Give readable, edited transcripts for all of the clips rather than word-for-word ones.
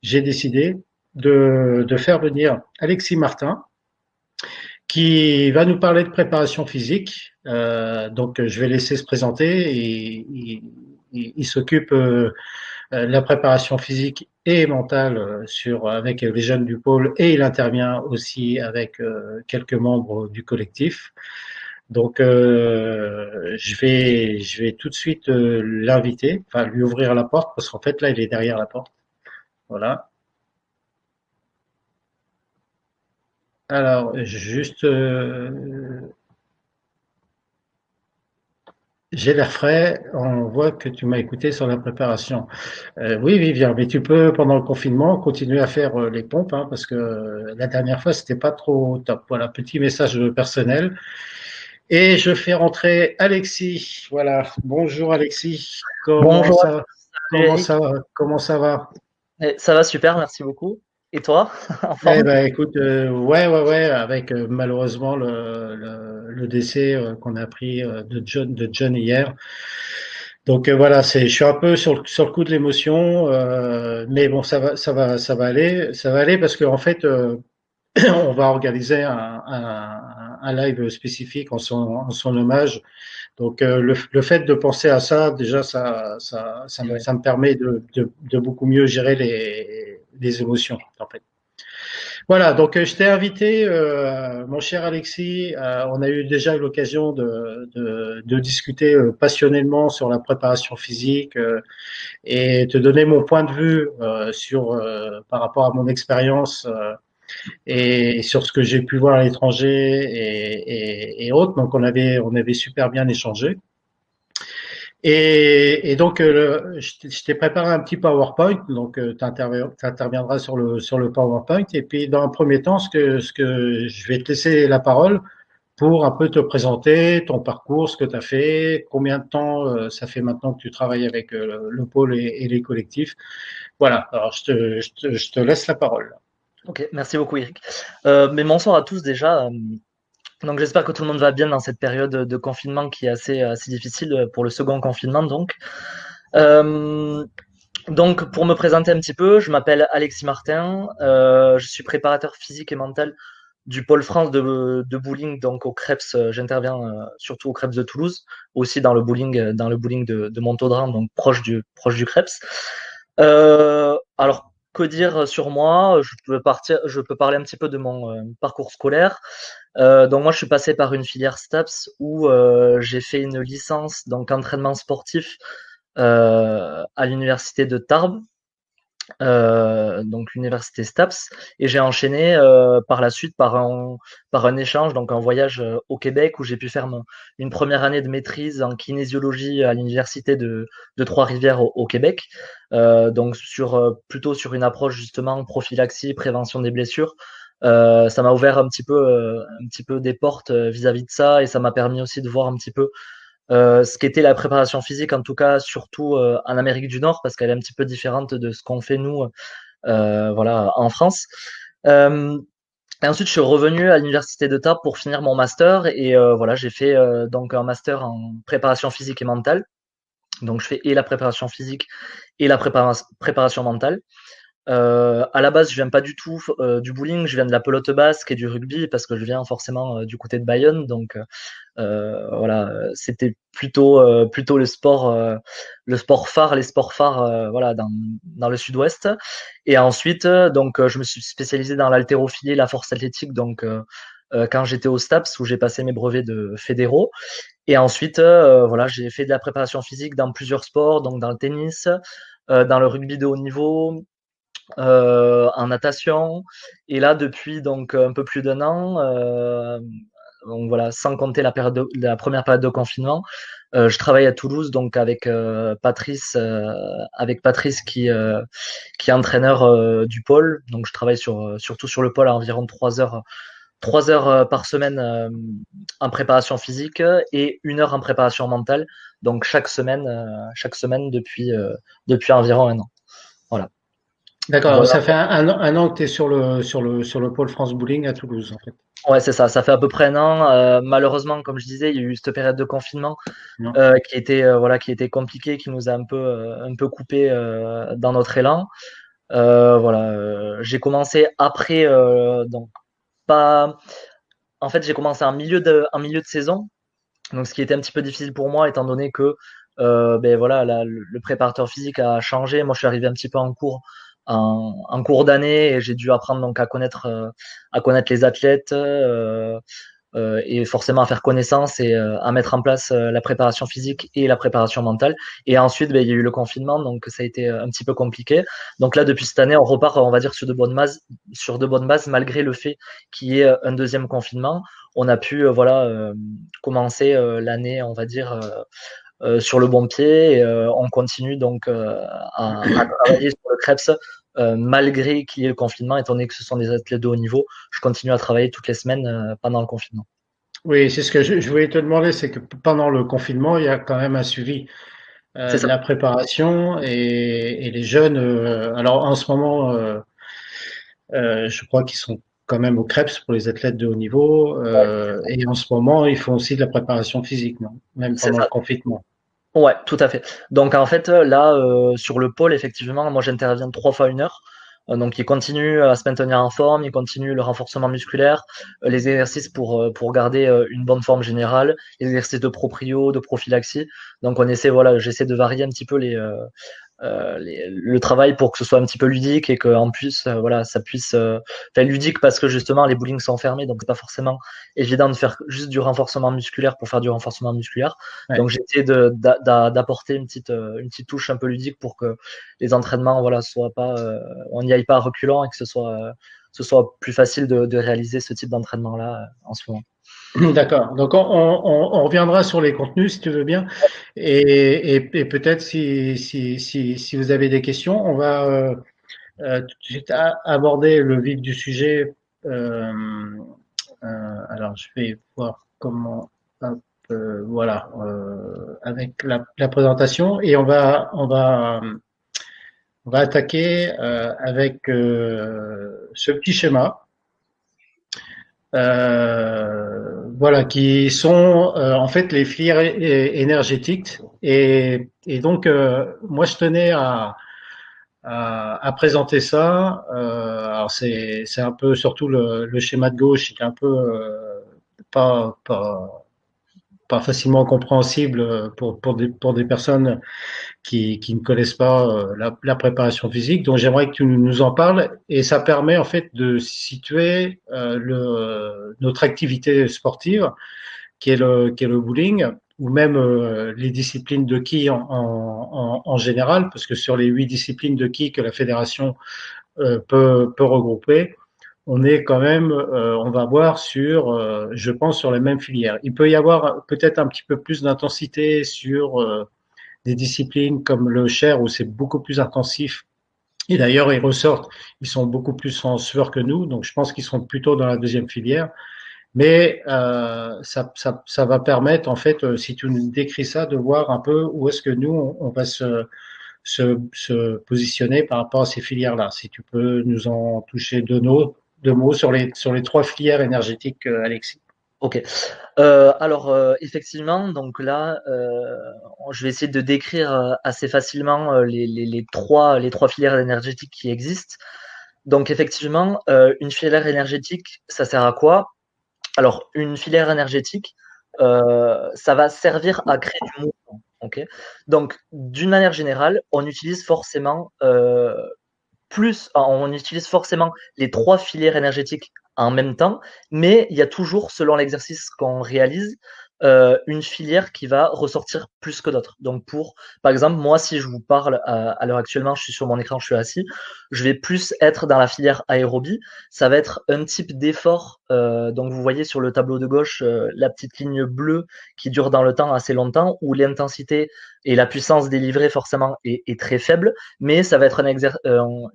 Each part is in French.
j'ai décidé de faire venir Alexis Martin, qui va nous parler de préparation physique. Donc, je vais laisser se présenter. Il s'occupe de la préparation physique et mentale avec les jeunes du pôle, et il intervient aussi avec quelques membres du collectif. Donc, je vais tout de suite l'inviter, enfin lui ouvrir la porte, parce qu'en fait là, il est derrière la porte. Voilà. Alors, juste, j'ai l'air frais. On voit que tu m'as écouté sur la préparation. Oui, Vivien, mais tu peux, pendant le confinement, continuer à faire les pompes, hein, parce que la dernière fois, c'était pas trop top. Voilà, petit message personnel. Et je fais rentrer Alexis. Voilà. Bonjour Alexis. Bonjour, Eric. Comment ça va? Ça va super, merci beaucoup. Et toi, en Eh forme? ben, écoute, ouais, avec malheureusement le décès qu'on a appris de John hier. Donc voilà, je suis un peu sur le coup de l'émotion, mais bon, ça va aller parce qu'en fait, on va organiser un live spécifique en son hommage. Donc le fait de penser à ça, déjà, Ouais. ça me permet de beaucoup mieux gérer les émotions, en fait. Voilà, donc je t'ai invité, mon cher Alexis. On a eu déjà eu l'occasion de discuter passionnellement sur la préparation physique et te donner mon point de vue par rapport à mon expérience et sur ce que j'ai pu voir à l'étranger et autres. Donc on avait super bien échangé. Et donc, je t'ai préparé un petit PowerPoint, donc tu interviendras sur le PowerPoint. Et puis, dans un premier temps, ce que je vais te laisser la parole pour un peu te présenter ton parcours, ce que tu as fait, combien de temps ça fait maintenant que tu travailles avec le pôle et les collectifs. Voilà, alors je te laisse la parole. Ok, merci beaucoup, Eric. Mais bonsoir à tous déjà. Donc j'espère que tout le monde va bien dans cette période de confinement qui est assez difficile pour le second confinement. Euh, donc pour me présenter un petit peu, je m'appelle Alexis Martin. Je suis préparateur physique et mental du pôle France de bowling, donc au Krebs. J'interviens surtout au Krebs de Toulouse, aussi dans le bowling de Montaudran, donc proche du Krebs. Alors, que dire sur moi? Je peux parler un petit peu de mon parcours scolaire. Donc moi, je suis passé par une filière STAPS où j'ai fait une licence donc entraînement sportif à l'université de Tarbes, donc l'université STAPS, et j'ai enchaîné par la suite par un échange, donc un voyage au Québec où j'ai pu faire une première année de maîtrise en kinésiologie à l'université de Trois-Rivières au Québec, donc plutôt sur une approche justement prophylaxie, prévention des blessures. Ça m'a ouvert un petit peu des portes vis-à-vis de ça, et ça m'a permis aussi de voir un petit peu ce qu'était la préparation physique, en tout cas surtout en Amérique du Nord, parce qu'elle est un petit peu différente de ce qu'on fait nous, voilà, en France. Euh, et ensuite, je suis revenu à l'université de Tarbes pour finir mon master, et voilà, j'ai fait donc un master en préparation physique et mentale. Donc, je fais et la préparation physique et la préparation mentale. À la base, je viens pas du tout du bowling, je viens de la pelote basque et du rugby parce que je viens forcément du côté de Bayonne, donc voilà, c'était plutôt le sport phare, les sports phares, voilà, dans le sud-ouest. Et ensuite, donc, je me suis spécialisé dans l'haltérophilie et la force athlétique, donc quand j'étais au STAPS où j'ai passé mes brevets de fédéraux. Et ensuite, voilà, j'ai fait de la préparation physique dans plusieurs sports, donc dans le tennis, dans le rugby de haut niveau, en natation. Et là, depuis donc un peu plus d'un an, donc voilà, sans compter la première période de confinement, je travaille à Toulouse donc avec Patrice qui est entraîneur du pôle. Donc je travaille surtout sur le pôle à environ 3 heures par semaine en préparation physique et 1 heure en préparation mentale. Donc chaque semaine depuis environ un an. Voilà. D'accord, Voilà. ça fait un an que tu es sur le pôle France Bowling à Toulouse, en fait. Ouais, c'est ça. Ça fait à peu près un an. Malheureusement, comme je disais, il y a eu cette période de confinement Non. qui était compliquée, qui nous a un peu coupé dans notre élan. Voilà. J'ai commencé après, donc pas. En fait, j'ai commencé en milieu de saison. Donc, ce qui était un petit peu difficile pour moi, étant donné que ben voilà, le préparateur physique a changé. Moi, je suis arrivé un petit peu en cours d'année et j'ai dû apprendre donc à connaître les athlètes et forcément à faire connaissance et à mettre en place la préparation physique et la préparation mentale. Et ensuite, ben, il y a eu le confinement, donc ça a été un petit peu compliqué. Donc là, depuis cette année, on repart, on va dire, sur de bonnes bases, malgré le fait qu'il y ait un deuxième confinement. On a pu voilà commencer l'année, on va dire, sur le bon pied. Et, on continue donc à travailler sur le Krebs malgré qu'il y ait le confinement, étant donné que ce sont des athlètes de haut niveau. Je continue à travailler toutes les semaines pendant le confinement. Oui, c'est ce que je voulais te demander, c'est que pendant le confinement, il y a quand même un suivi C'est de ça. la préparation et les jeunes. Alors en ce moment, je crois qu'ils sont quand même au Krebs pour les athlètes de haut niveau. Et en ce moment, ils font aussi de la préparation physique, non? Même C'est pendant le ça. confinement. Ouais, tout à fait. Donc en fait, là, sur le pôle, effectivement, moi j'interviens 3 fois 1 heure. Donc ils continuent à se maintenir en forme, ils continuent le renforcement musculaire, les exercices pour garder une bonne forme générale, les exercices de proprio, de prophylaxie. Donc on essaie, voilà, j'essaie de varier un petit peu le travail pour que ce soit un petit peu ludique et qu'en plus, voilà, ça puisse. Enfin, ludique parce que justement, les bowlings sont fermés, donc c'est pas forcément évident de faire juste du renforcement musculaire pour faire du renforcement musculaire. Ouais. Donc, j'essaie d'apporter une petite touche un peu ludique pour que les entraînements, voilà, soient pas, on n'y aille pas à reculons et que ce soit plus facile de réaliser ce type d'entraînement-là en ce moment. D'accord. Donc on reviendra sur les contenus si tu veux bien. Et peut-être si vous avez des questions, on va tout de suite aborder le vif du sujet. Euh, alors je vais voir comment. Hop, voilà, avec la présentation et on va attaquer avec ce petit schéma. Voilà, qui sont en fait les filières énergétiques. Et donc, moi, je tenais à présenter ça. Alors, c'est un peu, surtout le schéma de gauche, qui est un peu pas, pas, pas facilement compréhensible pour des personnes qui ne connaissent pas la préparation physique. Donc j'aimerais que tu nous en parles et ça permet en fait de situer notre activité sportive qui est le bowling ou même les disciplines de quilles en général, parce que sur les 8 disciplines de quilles que la fédération peut regrouper, on est quand même, on va voir sur, je pense, sur les mêmes filières. Il peut y avoir peut-être un petit peu plus d'intensité sur des disciplines comme le chair où c'est beaucoup plus intensif. Et d'ailleurs, ils ressortent, ils sont beaucoup plus en sueur que nous, donc je pense qu'ils sont plutôt dans la deuxième filière. Mais ça va permettre, en fait, si tu nous décris ça, de voir un peu où est-ce que nous, on va se positionner par rapport à ces filières-là. Si tu peux nous en toucher deux mots sur les 3 filières énergétiques, Alexis. Ok. Alors effectivement, donc là, je vais essayer de décrire assez facilement les trois filières énergétiques qui existent. Donc effectivement, une filière énergétique, ça sert à quoi? Alors une filière énergétique, ça va servir à créer du mouvement. Ok. Donc d'une manière générale, on utilise forcément les 3 filières énergétiques en même temps, mais il y a toujours, selon l'exercice qu'on réalise, une filière qui va ressortir plus que d'autres. Donc par exemple, moi, si je vous parle à l'heure actuellement, je suis sur mon écran, je suis assis, je vais plus être dans la filière aérobie. Ça va être un type d'effort. Donc vous voyez sur le tableau de gauche la petite ligne bleue qui dure dans le temps assez longtemps, où l'intensité et la puissance délivrée forcément est très faible, mais ça va être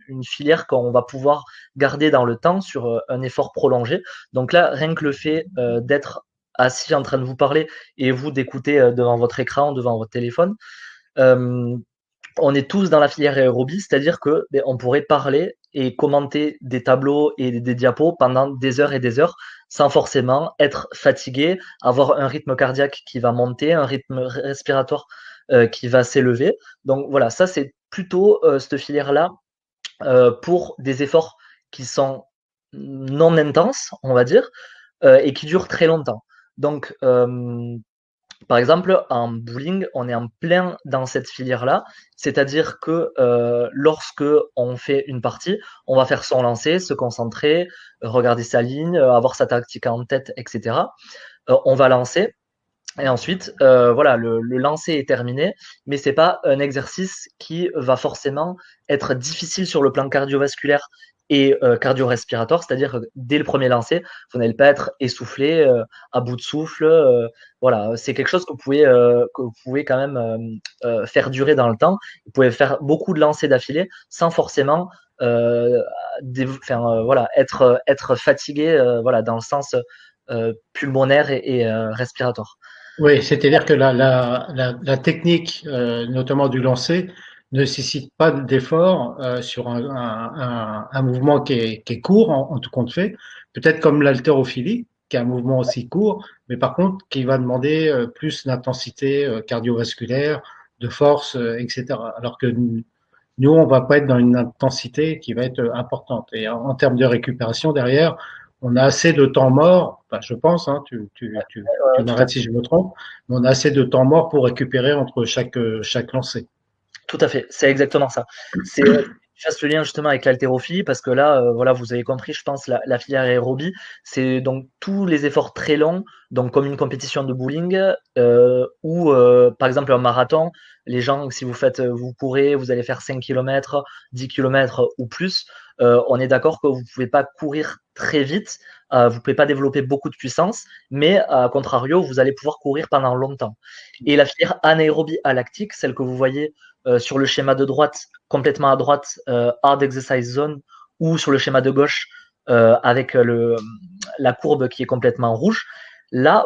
une filière qu'on va pouvoir garder dans le temps sur un effort prolongé. Donc là, rien que le fait d'être assis en train de vous parler et vous d'écouter devant votre écran, devant votre téléphone, euh, on est tous dans la filière aérobie, c'est-à-dire que on pourrait parler et commenter des tableaux et des diapos pendant des heures et des heures sans forcément être fatigué, avoir un rythme cardiaque qui va monter, un rythme respiratoire qui va s'élever. Donc voilà, ça c'est plutôt cette filière-là pour des efforts qui sont non intenses, on va dire, et qui durent très longtemps. Donc, par exemple, en bowling, on est en plein dans cette filière-là, c'est-à-dire que lorsque on fait une partie, on va faire son lancer, se concentrer, regarder sa ligne, avoir sa tactique en tête, etc. On va lancer. Et ensuite, voilà, le lancer est terminé, mais c'est pas un exercice qui va forcément être difficile sur le plan cardiovasculaire et cardio-respiratoire, c'est-à-dire que dès le premier lancer, vous n'allez pas être essoufflé, à bout de souffle. Voilà, c'est quelque chose que vous pouvez quand même faire durer dans le temps. Vous pouvez faire beaucoup de lancers d'affilée sans forcément voilà, être fatigué, voilà, dans le sens pulmonaire et respiratoire. Oui, c'est-à-dire que la technique, notamment du lancer, ne nécessite pas d'effort sur un mouvement qui est court en tout compte fait, peut-être comme l'haltérophilie, qui est un mouvement aussi court, mais par contre qui va demander plus d'intensité cardiovasculaire, de force, etc. Alors que nous, on va pas être dans une intensité qui va être importante. Et en termes de récupération derrière, on a assez de temps mort, enfin, je pense, hein, tu Tout à m'arrêtes si je me trompe, mais on a assez de temps mort pour récupérer entre chaque lancer. Tout à fait, c'est exactement ça. C'est je fasse le lien justement avec l'haltérophilie parce que là, voilà, vous avez compris, je pense, la filière aérobie, c'est donc tous les efforts très longs, donc comme une compétition de bowling ou par exemple un marathon. Les gens, si vous faites, vous courez, vous allez faire 5 km, 10 km ou plus, on est d'accord que vous pouvez pas courir très vite, vous pouvez pas développer beaucoup de puissance, mais à contrario, vous allez pouvoir courir pendant longtemps. Et la filière anaérobie alactique, celle que vous voyez sur le schéma de droite, complètement à droite, hard exercise zone, ou sur le schéma de gauche avec la courbe qui est complètement rouge. Là,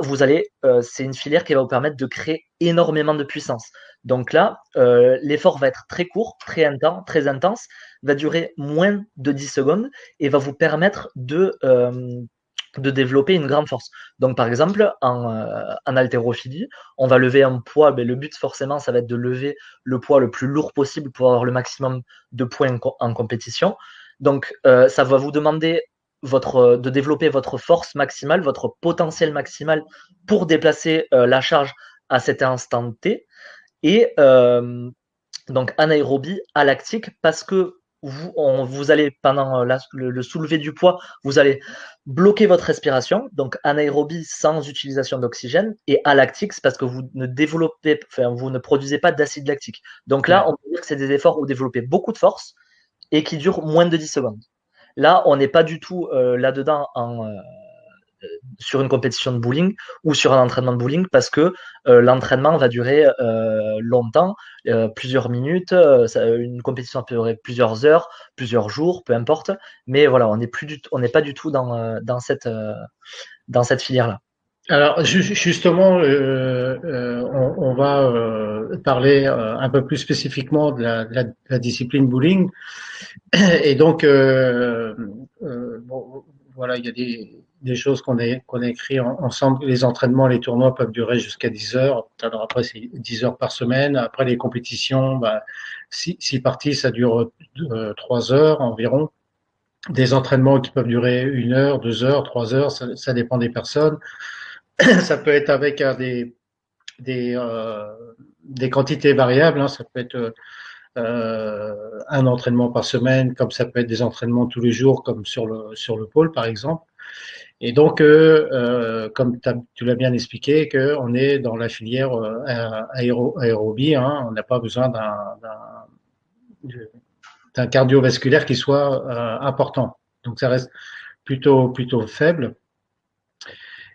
c'est une filière qui va vous permettre de créer énormément de puissance. Donc là, l'effort va être très court, très intense, va durer moins de 10 secondes et va vous permettre de développer une grande force. Donc, par exemple, en haltérophilie, on va lever un poids. Ben, le but, forcément, ça va être de lever le poids le plus lourd possible pour avoir le maximum de points en compétition. Donc, ça va vous demander de développer votre force maximale, votre potentiel maximal pour déplacer la charge à cet instant T. Et donc, anaérobie, alactique, parce que vous allez, pendant le soulevé du poids, vous allez bloquer votre respiration, donc anaérobie sans utilisation d'oxygène, et alactique, c'est parce que vous ne produisez pas d'acide lactique. Donc là, Ouais. on peut dire que c'est des efforts où vous développez beaucoup de force et qui durent moins de 10 secondes. Là, on n'est pas du tout là-dedans sur une compétition de bowling ou sur un entraînement de bowling parce que l'entraînement va durer longtemps, plusieurs minutes, une compétition peut durer plusieurs heures, plusieurs jours, peu importe. Mais voilà, on n'est pas du tout dans cette filière-là. Alors justement, on va parler un peu plus spécifiquement de la discipline bowling. Et donc, bon, voilà, il y a des choses qu'on a écrit ensemble. Les entraînements, les tournois peuvent durer jusqu'à 10 heures. Alors après, c'est 10 heures par semaine. Après, les compétitions, bah, six parties, ça dure 3 heures environ. Des entraînements qui peuvent durer 1 heure, 2 heures, 3 heures, ça dépend des personnes. Ça peut être avec des, euh, des quantités variables. Hein. Ça peut être un entraînement par semaine, comme ça peut être des entraînements tous les jours, comme sur le pôle par exemple. Et donc, comme tu l'as bien expliqué, qu'on est dans la filière aérobie, hein, on n'a pas besoin d'un cardiovasculaire qui soit important. Donc, ça reste plutôt faible.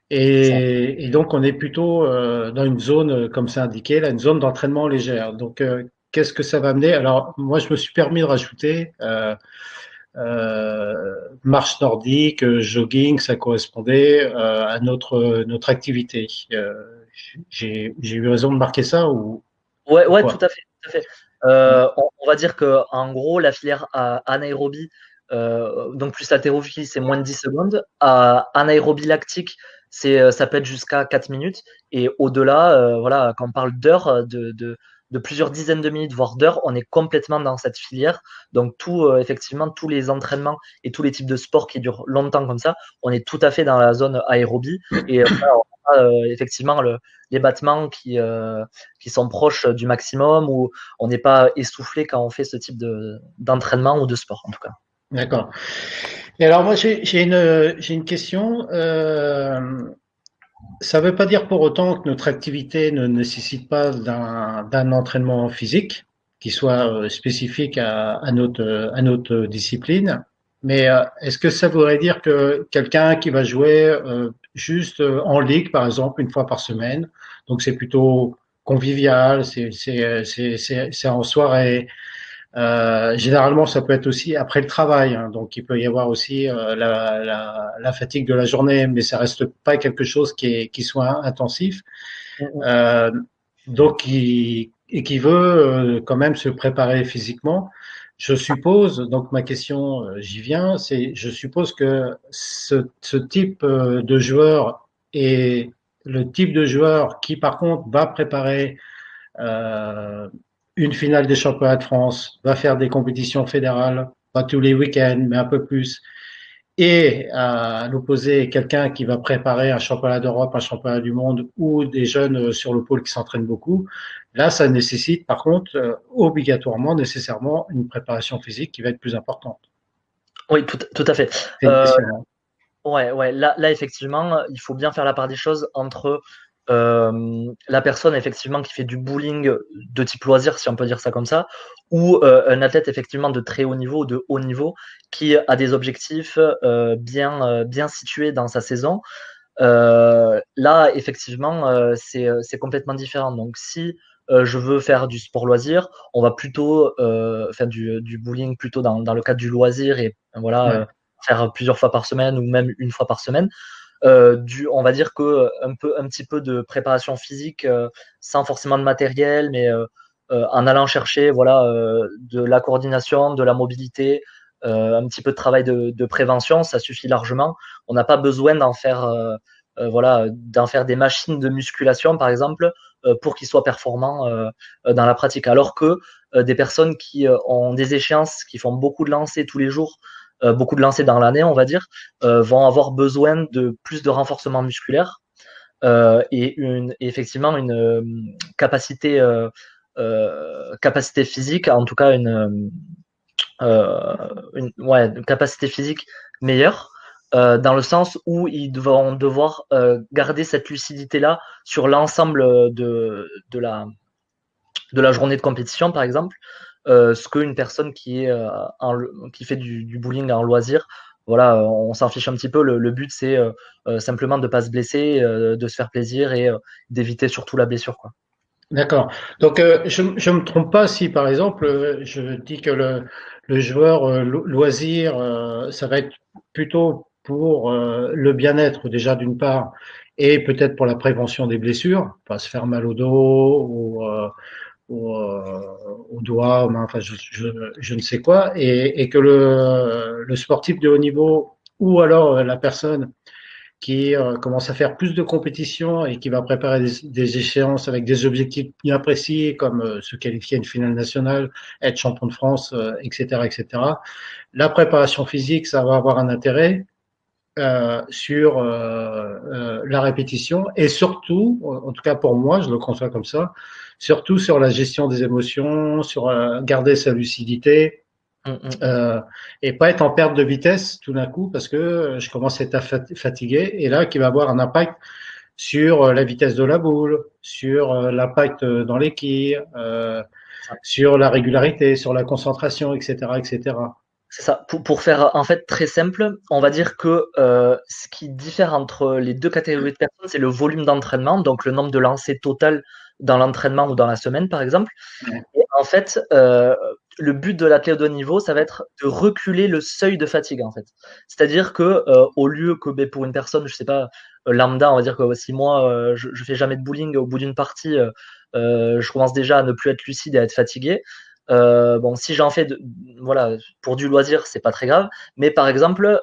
Et donc, on est plutôt dans une zone, comme c'est indiqué, là, une zone d'entraînement légère. Donc, qu'est-ce que ça va amener? Alors, moi, je me suis permis de rajouter marche nordique, jogging, ça correspondait à notre activité. J'ai eu raison de marquer ça ou Ouais, quoi? tout à fait, tout à fait. On va dire que en gros, la filière anaérobie, donc plus haltérophilie, c'est moins de 10 secondes. Anaérobie lactique, ça peut être jusqu'à 4 minutes. Et au-delà, voilà, quand on parle d'heures, de plusieurs dizaines de minutes, voire d'heures, on est complètement dans cette filière. Donc effectivement, tous les entraînements et tous les types de sports qui durent longtemps comme ça, on est tout à fait dans la zone aérobie. Et voilà, on a, effectivement les battements qui sont proches du maximum, où on n'est pas essoufflé quand on fait ce type d'entraînement ou de sport, en tout cas. D'accord. Et alors moi j'ai une question. Ça ne veut pas dire pour autant que notre activité ne nécessite pas d'un entraînement physique qui soit spécifique à notre discipline. Mais est-ce que ça voudrait dire que quelqu'un qui va jouer juste en ligue, par exemple, une fois par semaine, donc c'est plutôt convivial, c'est en soirée, généralement, ça peut être aussi après le travail, hein, donc il peut y avoir aussi la fatigue de la journée, mais ça reste pas quelque chose qui soit intensif. Euh, donc, qui veut quand même se préparer physiquement. Je suppose, donc ma question, j'y viens, je suppose que ce type de joueur est le type de joueur qui, par contre, va préparer euh, une finale des championnats de France, va faire des compétitions fédérales, pas tous les week-ends, mais un peu plus. Et à l'opposé, quelqu'un qui va préparer un championnat d'Europe, un championnat du monde ou des jeunes sur le pôle qui s'entraînent beaucoup. Là, ça nécessite par contre obligatoirement, nécessairement, une préparation physique qui va être plus importante. Oui, tout à fait. C'est une question. Hein. Ouais, là, effectivement, il faut bien faire la part des choses entre la personne effectivement qui fait du bowling de type loisir, si on peut dire ça comme ça, ou un athlète effectivement de très haut niveau, de haut niveau, qui a des objectifs bien situés dans sa saison. Là, effectivement, c'est complètement différent. Donc, si je veux faire du sport loisir, on va plutôt faire du bowling plutôt dans le cadre du loisir et voilà, Ouais. faire plusieurs fois par semaine ou même une fois par semaine. On va dire que un petit peu de préparation physique sans forcément de matériel, mais en allant chercher voilà, de la coordination, de la mobilité, un petit peu de travail de prévention, ça suffit largement. On n'a pas besoin voilà, d'en faire des machines de musculation, par exemple, pour qu'ils soient performants dans la pratique. Alors que des personnes qui ont des échéances, qui font beaucoup de lancers tous les jours, beaucoup de lancers dans l'année, on va dire, vont avoir besoin de plus de renforcement musculaire et effectivement une capacité physique, en tout cas une capacité physique meilleure. Dans le sens où ils vont devoir garder cette lucidité-là sur l'ensemble de la journée de compétition, par exemple, ce qu'une personne qui fait du bowling en loisir, voilà, on s'en fiche un petit peu. Le but, c'est simplement de ne pas se blesser, de se faire plaisir et d'éviter surtout la blessure, quoi. D'accord. Donc, je ne me trompe pas si, par exemple, je dis que le joueur loisir, ça va être plutôt pour le bien-être déjà d'une part, et peut-être pour la prévention des blessures, pas se faire mal au dos au doigt, aux mains, enfin, je ne sais quoi, et que le sportif de haut niveau ou alors la personne qui commence à faire plus de compétitions et qui va préparer des échéances avec des objectifs bien précis, comme se qualifier à une finale nationale, être champion de France, etc., etc. La préparation physique, ça va avoir un intérêt sur la répétition et surtout, en tout cas pour moi, je le conçois comme ça, surtout sur la gestion des émotions, sur garder sa lucidité, et pas être en perte de vitesse tout d'un coup parce que je commence à être fatigué et là qui va avoir un impact sur la vitesse de la boule, sur l'impact dans les quilles, sur la régularité, sur la concentration, etc., etc. C'est ça. Pour faire en fait très simple, on va dire que ce qui diffère entre les deux catégories de personnes, c'est le volume d'entraînement, donc le nombre de lancers total dans l'entraînement ou dans la semaine, par exemple. Ouais. Et en fait, le but de l'athlète de haut niveau, ça va être de reculer le seuil de fatigue, en fait. C'est-à-dire que au lieu que pour une personne, je sais pas, lambda, on va dire que si moi je fais jamais de bowling, au bout d'une partie, je commence déjà à ne plus être lucide et à être fatigué. Bon, si j'en fais voilà, pour du loisir, c'est pas très grave. Mais par exemple,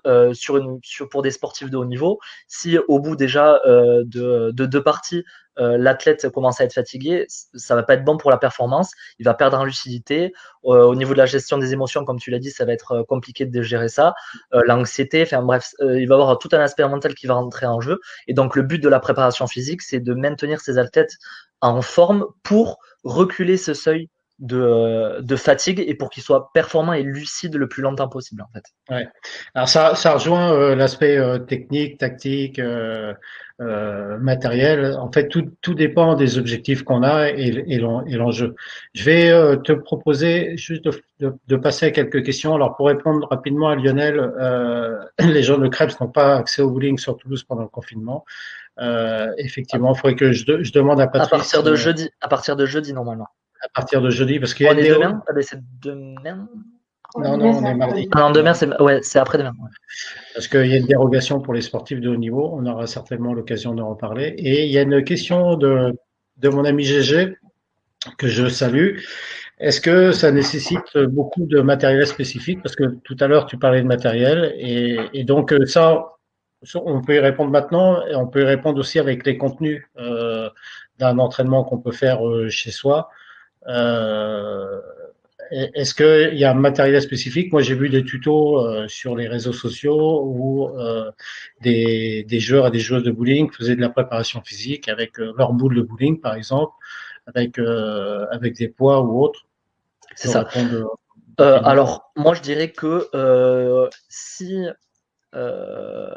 pour des sportifs de haut niveau, si au bout déjà de deux parties, l'athlète commence à être fatigué, ça va pas être bon pour la performance. Il va perdre en lucidité. Au niveau de la gestion des émotions, comme tu l'as dit, ça va être compliqué de gérer ça. L'anxiété, enfin bref, il va y avoir tout un aspect mental qui va rentrer en jeu. Et donc le but de la préparation physique, c'est de maintenir ces athlètes en forme pour reculer ce seuil de fatigue et pour qu'ils soient performants et lucides le plus longtemps possible en fait. Ouais. Alors ça rejoint l'aspect technique, tactique, matériel. En fait, tout dépend des objectifs qu'on a et l'enjeu. Je vais te proposer juste de passer à quelques questions. Alors pour répondre rapidement à Lionel, les gens de Krebs n'ont pas accès au bowling sur Toulouse pendant le confinement. Effectivement, il faudrait que je demande à Patrice. À partir de jeudi normalement. À partir de jeudi, parce qu'il y a on est demain. Ah ben c'est demain. Non, on est mardi. Ah non, demain, c'est après-demain. Ouais. Parce qu'il y a une dérogation pour les sportifs de haut niveau. On aura certainement l'occasion d'en reparler. Et il y a une question de mon ami GG, que je salue. Est-ce que ça nécessite beaucoup de matériel spécifique? Parce que tout à l'heure, tu parlais de matériel. Et donc, ça, on peut y répondre maintenant. Et on peut y répondre aussi avec les contenus d'un entraînement qu'on peut faire chez soi. Est-ce qu'il y a un matériel spécifique? Moi, j'ai vu des tutos sur les réseaux sociaux où des joueurs et des joueuses de bowling faisaient de la préparation physique avec leur boule de bowling, par exemple, avec des poids ou autres. C'est ça. Alors, moi, je dirais que si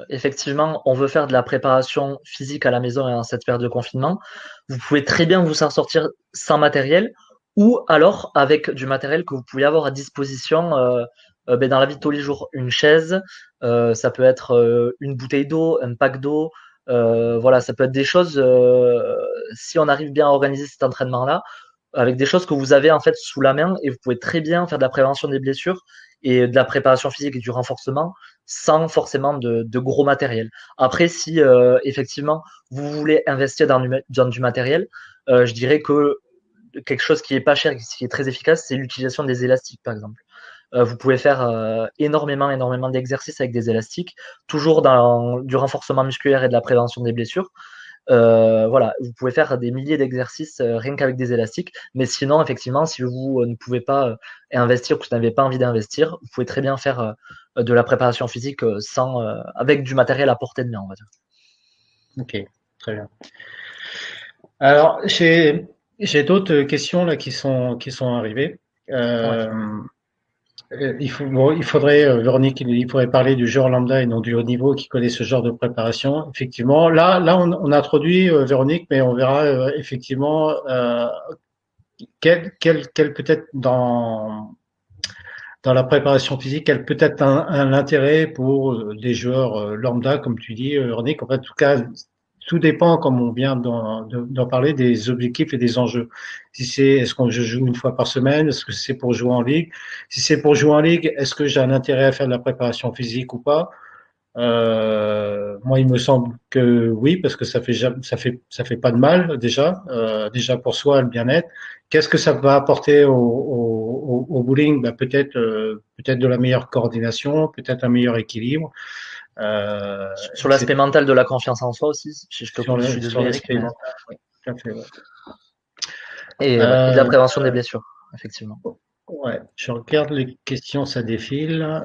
effectivement on veut faire de la préparation physique à la maison et en cette période de confinement, vous pouvez très bien vous en sortir sans matériel, ou alors avec du matériel que vous pouvez avoir à disposition dans la vie de tous les jours. Une chaise, ça peut être une bouteille d'eau, un pack d'eau, voilà, ça peut être des choses, si on arrive bien à organiser cet entraînement-là, avec des choses que vous avez en fait sous la main, et vous pouvez très bien faire de la prévention des blessures et de la préparation physique et du renforcement sans forcément de gros matériel. Après, si effectivement vous voulez investir dans du matériel, je dirais que quelque chose qui est pas cher, qui est très efficace, c'est l'utilisation des élastiques, par exemple. Vous pouvez faire énormément d'exercices avec des élastiques, toujours dans du renforcement musculaire et de la prévention des blessures. Voilà, vous pouvez faire des milliers d'exercices rien qu'avec des élastiques, mais sinon, effectivement, si vous ne pouvez pas investir ou que vous n'avez pas envie d'investir, vous pouvez très bien faire de la préparation physique avec du matériel à portée de main, on va dire. Ok, très bien. Alors, j'ai d'autres questions là qui sont arrivées. Il faudrait, Véronique, il faudrait parler du joueur lambda et non du haut niveau qui connaît ce genre de préparation. Effectivement, là, on a introduit Véronique, mais on verra effectivement quel peut-être dans la préparation physique, quel peut être un intérêt pour des joueurs lambda, comme tu dis, Véronique. En fait, en tout cas, tout dépend, comme on vient d'en parler, des objectifs et des enjeux. Si c'est, est-ce qu'on joue une fois par semaine? Est-ce que c'est pour jouer en ligue? Si c'est pour jouer en ligue, est-ce que j'ai un intérêt à faire de la préparation physique ou pas? Moi, il me semble que oui, parce que ça fait pas de mal déjà, déjà pour soi le bien-être. Qu'est-ce que ça va apporter au bowling? Ben, peut-être de la meilleure coordination, peut-être un meilleur équilibre. Sur l'aspect mental de la confiance en soi aussi, je suis désolé, Eric. Oui, tout à fait, ouais. Et de la prévention des blessures, effectivement. Ouais, je regarde les questions, ça défile.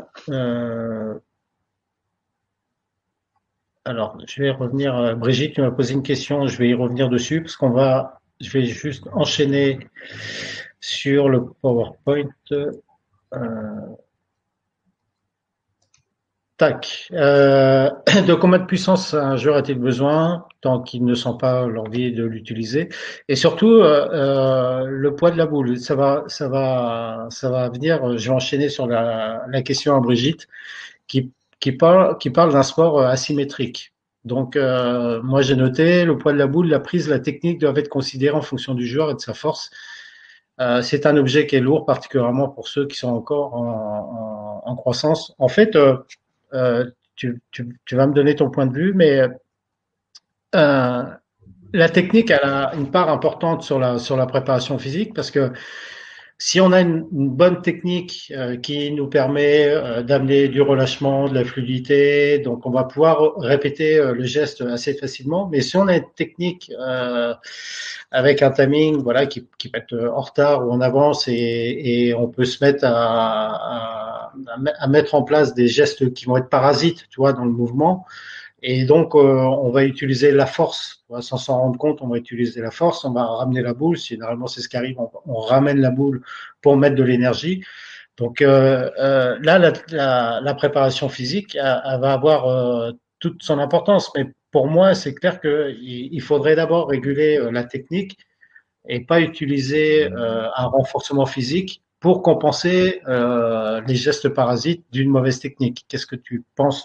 Alors, je vais revenir. Brigitte, tu m'as posé une question, je vais y revenir dessus parce je vais juste enchaîner sur le PowerPoint. Tac. De combien de puissance un joueur a-t-il besoin tant qu'il ne sent pas l'envie de l'utiliser? Et surtout, le poids de la boule. Ça va venir. Je vais enchaîner sur la question à Brigitte qui parle d'un sport asymétrique. Donc, moi j'ai noté le poids de la boule, la prise, la technique doivent être considérées en fonction du joueur et de sa force. C'est un objet qui est lourd, particulièrement pour ceux qui sont encore en croissance. En fait, tu vas me donner ton point de vue, mais la technique elle a une part importante sur la préparation physique parce que Si on a une bonne technique qui nous permet d'amener du relâchement, de la fluidité, donc on va pouvoir répéter le geste assez facilement. Mais si on a une technique avec un timing, voilà, qui peut être en retard ou en avance, et on peut se mettre à mettre en place des gestes qui vont être parasites, tu vois, dans le mouvement. Et donc, on va utiliser la force, sans s'en rendre compte, on va utiliser la force, on va ramener la boule, généralement c'est ce qui arrive, on ramène la boule pour mettre de l'énergie. Donc là, la préparation physique, elle va avoir toute son importance, mais pour moi, c'est clair qu'il faudrait d'abord réguler la technique et pas utiliser un renforcement physique pour compenser les gestes parasites d'une mauvaise technique. Qu'est-ce que tu penses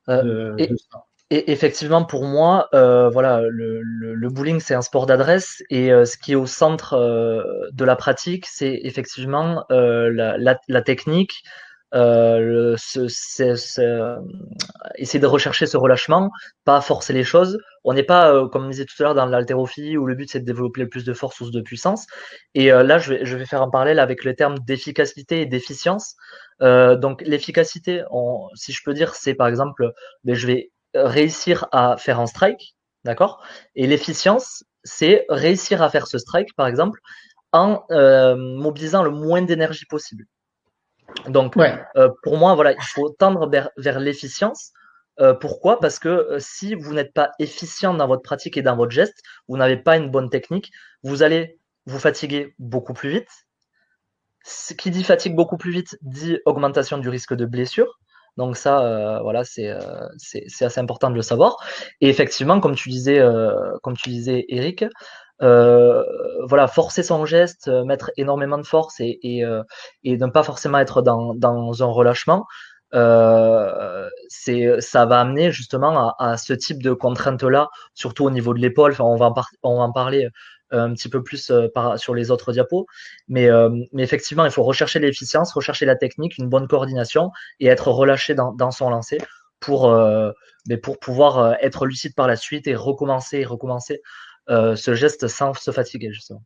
Et, de ça? et effectivement, pour moi, voilà, le bowling, c'est un sport d'adresse et ce qui est au centre de la pratique, c'est effectivement la technique, essayer de rechercher ce relâchement, pas forcer les choses. On n'est pas, comme on disait tout à l'heure, dans l'haltérophilie où le but c'est de développer le plus de force ou de puissance. Et là, je vais faire un parallèle avec le terme d'efficacité et d'efficience. Donc l'efficacité, si je peux dire, c'est par exemple, je vais réussir à faire un strike, d'accord? Et l'efficience, c'est réussir à faire ce strike, par exemple, en mobilisant le moins d'énergie possible. Donc, Ouais, pour moi, voilà, il faut tendre vers l'efficience. Pourquoi? Parce que si vous n'êtes pas efficient dans votre pratique et dans votre geste, vous n'avez pas une bonne technique, vous allez vous fatiguer beaucoup plus vite. Ce qui dit fatigue beaucoup plus vite dit augmentation du risque de blessure. Donc ça, voilà, c'est assez important de le savoir. Et effectivement, comme tu disais, Eric, voilà, forcer son geste, mettre énormément de force et ne pas forcément être dans un relâchement, ça va amener justement à ce type de contrainte-là, surtout au niveau de l'épaule. Enfin, on va en parler un petit peu plus sur les autres diapos. Mais effectivement, il faut rechercher l'efficience, rechercher la technique, une bonne coordination et être relâché dans son lancer pour, pour pouvoir être lucide par la suite et recommencer ce geste sans se fatiguer, justement.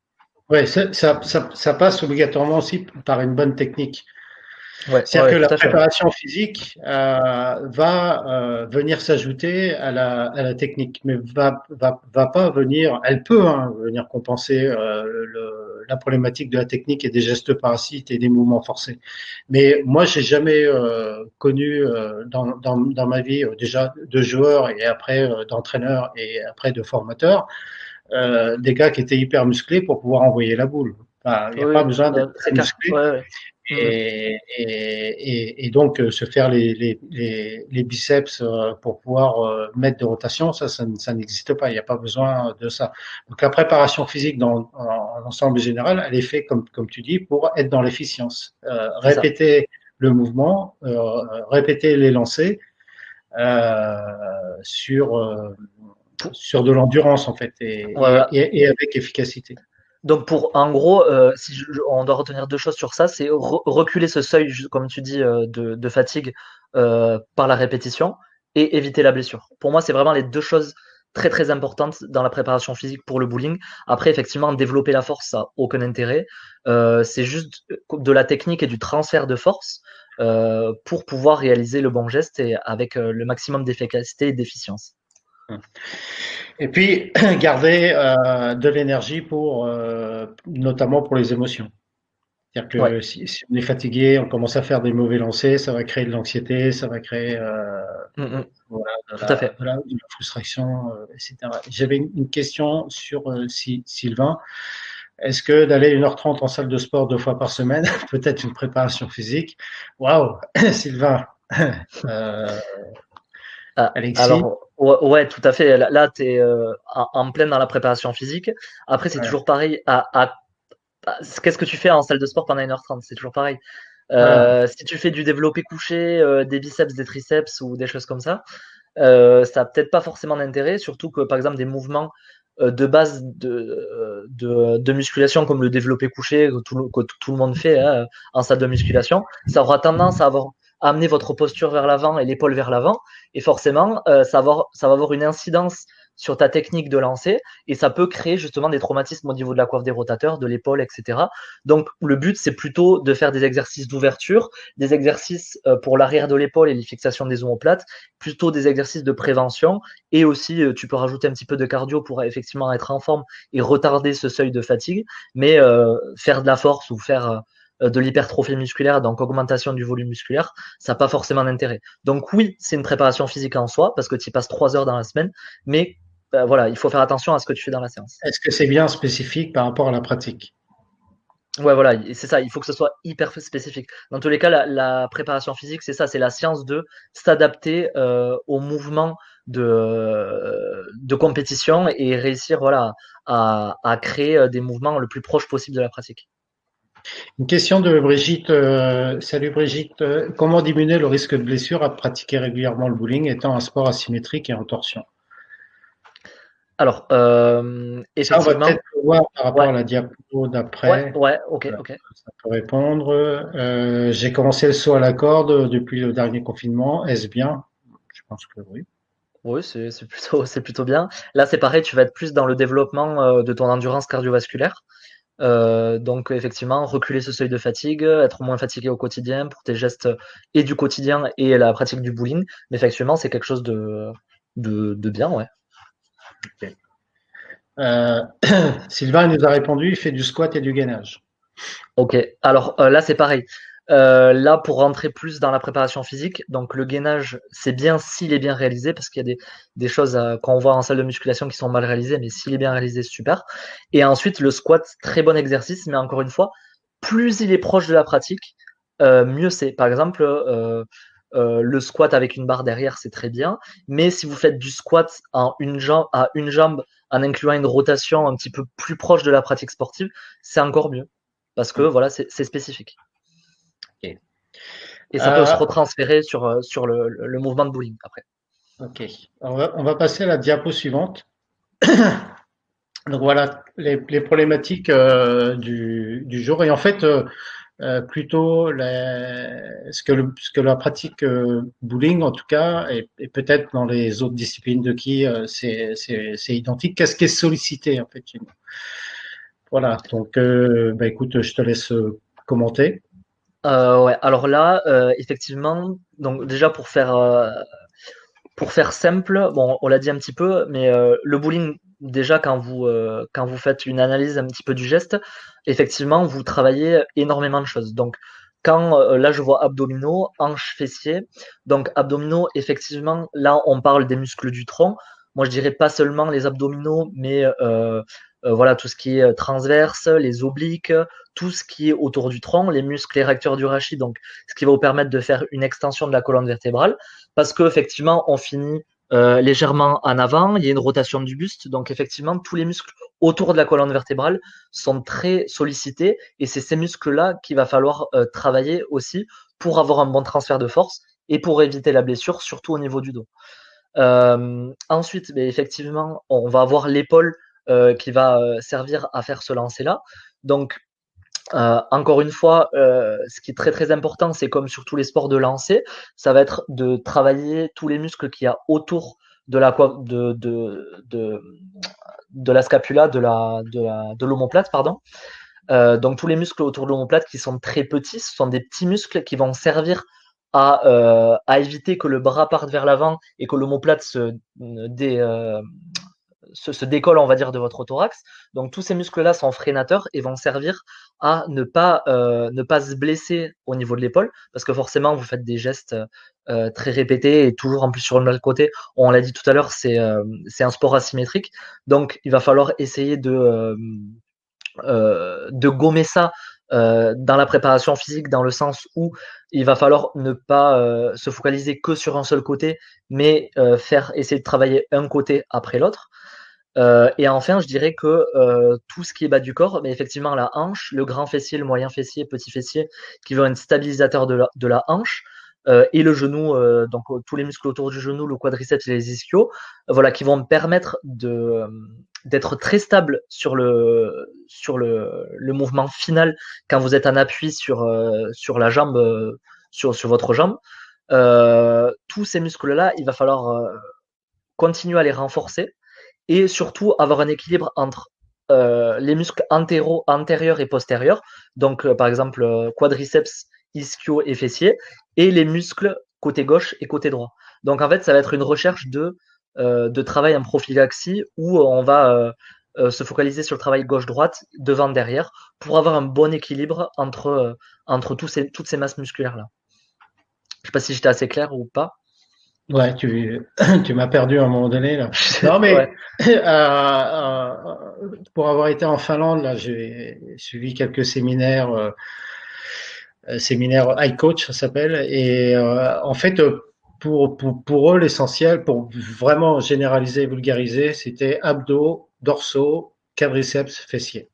ouais, ça passe obligatoirement aussi par une bonne technique. Ouais, C'est-à-dire que la tout à fait. préparation physique va venir s'ajouter à la technique, mais va pas venir, elle peut venir compenser la problématique de la technique et des gestes parasites et des mouvements forcés. Mais moi, j'ai jamais connu dans ma vie déjà de joueur et après d'entraîneur et après de formateur des gars qui étaient hyper musclés pour pouvoir envoyer la boule. Enfin, il n'y a pas Oui, besoin d'être c'est très clair. musclé. Ouais, ouais. Mhm. Et donc, se faire les biceps pour pouvoir mettre de rotation, ça n'existe pas. Il n'y a pas besoin de ça. Donc, la préparation physique en ensemble général, elle est faite, comme tu dis, pour être dans l'efficience. C'est ça. Répéter le mouvement, répéter les lancers euh, sur, euh, sur de l'endurance, en fait, Ouais, ouais. et avec efficacité. Donc en gros, si on doit retenir deux choses sur ça, c'est reculer ce seuil, comme tu dis, de fatigue par la répétition et éviter la blessure. Pour moi, c'est vraiment les deux choses très très importantes dans la préparation physique pour le bowling. Après, effectivement, développer la force, ça n'a aucun intérêt. C'est juste de la technique et du transfert de force pour pouvoir réaliser le bon geste et avec le maximum d'efficacité et d'efficience. Et puis, garder de l'énergie pour, notamment pour les émotions. C'est-à-dire Ouais. que si on est fatigué, on commence à faire des mauvais lancers, ça va créer de l'anxiété, ça va créer Mm, mm. voilà, Tout à fait. de la frustration, etc. J'avais une question sur Sylvain. Est-ce que d'aller 1h30 en salle de sport 2 fois par semaine peut être une préparation physique? Waouh, Sylvain. Euh, Ah, Alexis? alors, ouais, ouais, tout à fait. Là, tu es en pleine dans la préparation physique. Après, c'est Ouais, toujours pareil. Qu'est-ce que tu fais en salle de sport pendant 1h30? C'est toujours pareil. voilà. Si tu fais du développé couché, des biceps, des triceps ou des choses comme ça, ça n'a peut-être pas forcément d'intérêt. Surtout que, par exemple, des mouvements de base de musculation comme le développé couché que tout le monde fait hein, en salle de musculation, ça aura tendance à amener votre posture vers l'avant et l'épaule vers l'avant. Et forcément, ça va avoir une incidence sur ta technique de lancer et ça peut créer justement des traumatismes au niveau de la coiffe des rotateurs, de l'épaule, etc. Donc le but c'est plutôt de faire des exercices d'ouverture, des exercices pour l'arrière de l'épaule et les fixations des omoplates, plutôt des exercices de prévention et aussi tu peux rajouter un petit peu de cardio pour effectivement être en forme et retarder ce seuil de fatigue, mais faire de la force ou faire de l'hypertrophie musculaire, donc augmentation du volume musculaire, ça n'a pas forcément d'intérêt. Donc oui, c'est une préparation physique en soi, parce que tu y passes 3 heures dans la semaine, mais voilà, il faut faire attention à ce que tu fais dans la séance. Est-ce que c'est bien spécifique par rapport à la pratique? Ouais, voilà, c'est ça, il faut que ce soit hyper spécifique. Dans tous les cas, la préparation physique, c'est ça, c'est la science de s'adapter aux mouvements de compétition et réussir voilà, à créer des mouvements le plus proche possible de la pratique. Une question de Brigitte. Salut Brigitte. Comment diminuer le risque de blessure à pratiquer régulièrement le bowling étant un sport asymétrique et en torsion? Alors, Ça, on va effectivement, peut-être le voir par rapport ouais, à la diapo ouais, d'après. ouais, ok, Voilà, ok. ça peut répondre. J'ai commencé le saut à la corde depuis le dernier confinement. Est-ce bien? Je pense que oui. Oui, c'est plutôt bien. Là, c'est pareil, tu vas être plus dans le développement de ton endurance cardiovasculaire. Donc, effectivement, reculer ce seuil de fatigue, être moins fatigué au quotidien pour tes gestes et du quotidien et la pratique du bowling. Mais effectivement, c'est quelque chose de bien, ouais. Ok. Sylvain il nous a répondu, il fait du squat et du gainage. Ok, alors là c'est pareil. Là pour rentrer plus dans la préparation physique, donc le gainage c'est bien s'il est bien réalisé parce qu'il y a des choses qu'on voit en salle de musculation qui sont mal réalisées, mais s'il est bien réalisé c'est super. Et ensuite le squat, très bon exercice, mais encore une fois, plus il est proche de la pratique, mieux c'est. Par exemple, le squat avec une barre derrière c'est très bien, mais si vous faites du squat à une jambe en incluant une rotation un petit peu plus proche de la pratique sportive, c'est encore mieux parce que voilà, c'est spécifique. Ok. Et ça peut se Euh, retransférer sur le mouvement de bowling après. ok. On va passer à la diapo suivante. Donc voilà les problématiques du jour. Et en fait, plutôt ce que la pratique bowling, en tout cas, et peut-être dans les autres disciplines de qui c'est identique. Qu'est-ce qui est sollicité en fait chez nous? Voilà. Donc, bah, écoute, je te laisse commenter. Ouais, alors là, effectivement, donc déjà pour faire simple, bon, on l'a dit un petit peu, mais le bowling, déjà quand vous faites une analyse un petit peu du geste, effectivement, vous travaillez énormément de choses. Donc quand là je vois abdominaux, hanches, fessiers, donc abdominaux, effectivement, là on parle des muscles du tronc. Moi je dirais pas seulement les abdominaux, mais voilà tout ce qui est transverse, les obliques, tout ce qui est autour du tronc, les muscles érecteurs du rachis, donc ce qui va vous permettre de faire une extension de la colonne vertébrale parce qu'effectivement, on finit légèrement en avant, il y a une rotation du buste, donc effectivement, tous les muscles autour de la colonne vertébrale sont très sollicités, et c'est ces muscles-là qu'il va falloir travailler aussi pour avoir un bon transfert de force et pour éviter la blessure, surtout au niveau du dos. Ensuite, effectivement, on va avoir l'épaule qui va servir à faire ce lancer-là. Donc, encore une fois, ce qui est très très important, c'est comme sur tous les sports de lancer, ça va être de travailler tous les muscles qu'il y a autour de la de la scapula, de l'omoplate, pardon. Donc tous les muscles autour de l'omoplate qui sont très petits, ce sont des petits muscles qui vont servir à éviter que le bras parte vers l'avant et que l'omoplate se décolle, on va dire, de votre thorax. Donc tous ces muscles-là sont freinateurs et vont servir à ne pas se blesser au niveau de l'épaule, parce que forcément, vous faites des gestes très répétés et toujours en plus sur le même côté. On l'a dit tout à l'heure, c'est un sport asymétrique. Donc il va falloir essayer de gommer ça dans la préparation physique, dans le sens où il va falloir ne pas se focaliser que sur un seul côté, mais essayer de travailler un côté après l'autre. Et enfin, je dirais que tout ce qui est bas du corps, mais effectivement la hanche, le grand fessier, le moyen fessier, petit fessier, qui vont être stabilisateurs de la hanche, et le genou, donc tous les muscles autour du genou, le quadriceps et les ischios, voilà, qui vont me permettre d'être très stable sur le mouvement final quand vous êtes en appui sur la jambe, sur votre jambe. Tous ces muscles-là, il va falloir continuer à les renforcer et surtout avoir un équilibre entre les muscles antérieurs et postérieurs, donc par exemple quadriceps, ischio et fessier, et les muscles côté gauche et côté droit. Donc en fait, ça va être une recherche de travail en prophylaxie où on va se focaliser sur le travail gauche-droite, devant-derrière, pour avoir un bon équilibre entre toutes ces masses musculaires-là. Je sais pas si j'étais assez clair ou pas. Ouais, tu m'as perdu à un moment donné là. Non, Ouais, mais pour avoir été en Finlande, là, j'ai suivi quelques séminaires, séminaires High Coach, ça s'appelle. Et en fait, pour eux, l'essentiel, pour vraiment généraliser et vulgariser, c'était abdos, dorsaux, quadriceps, fessiers.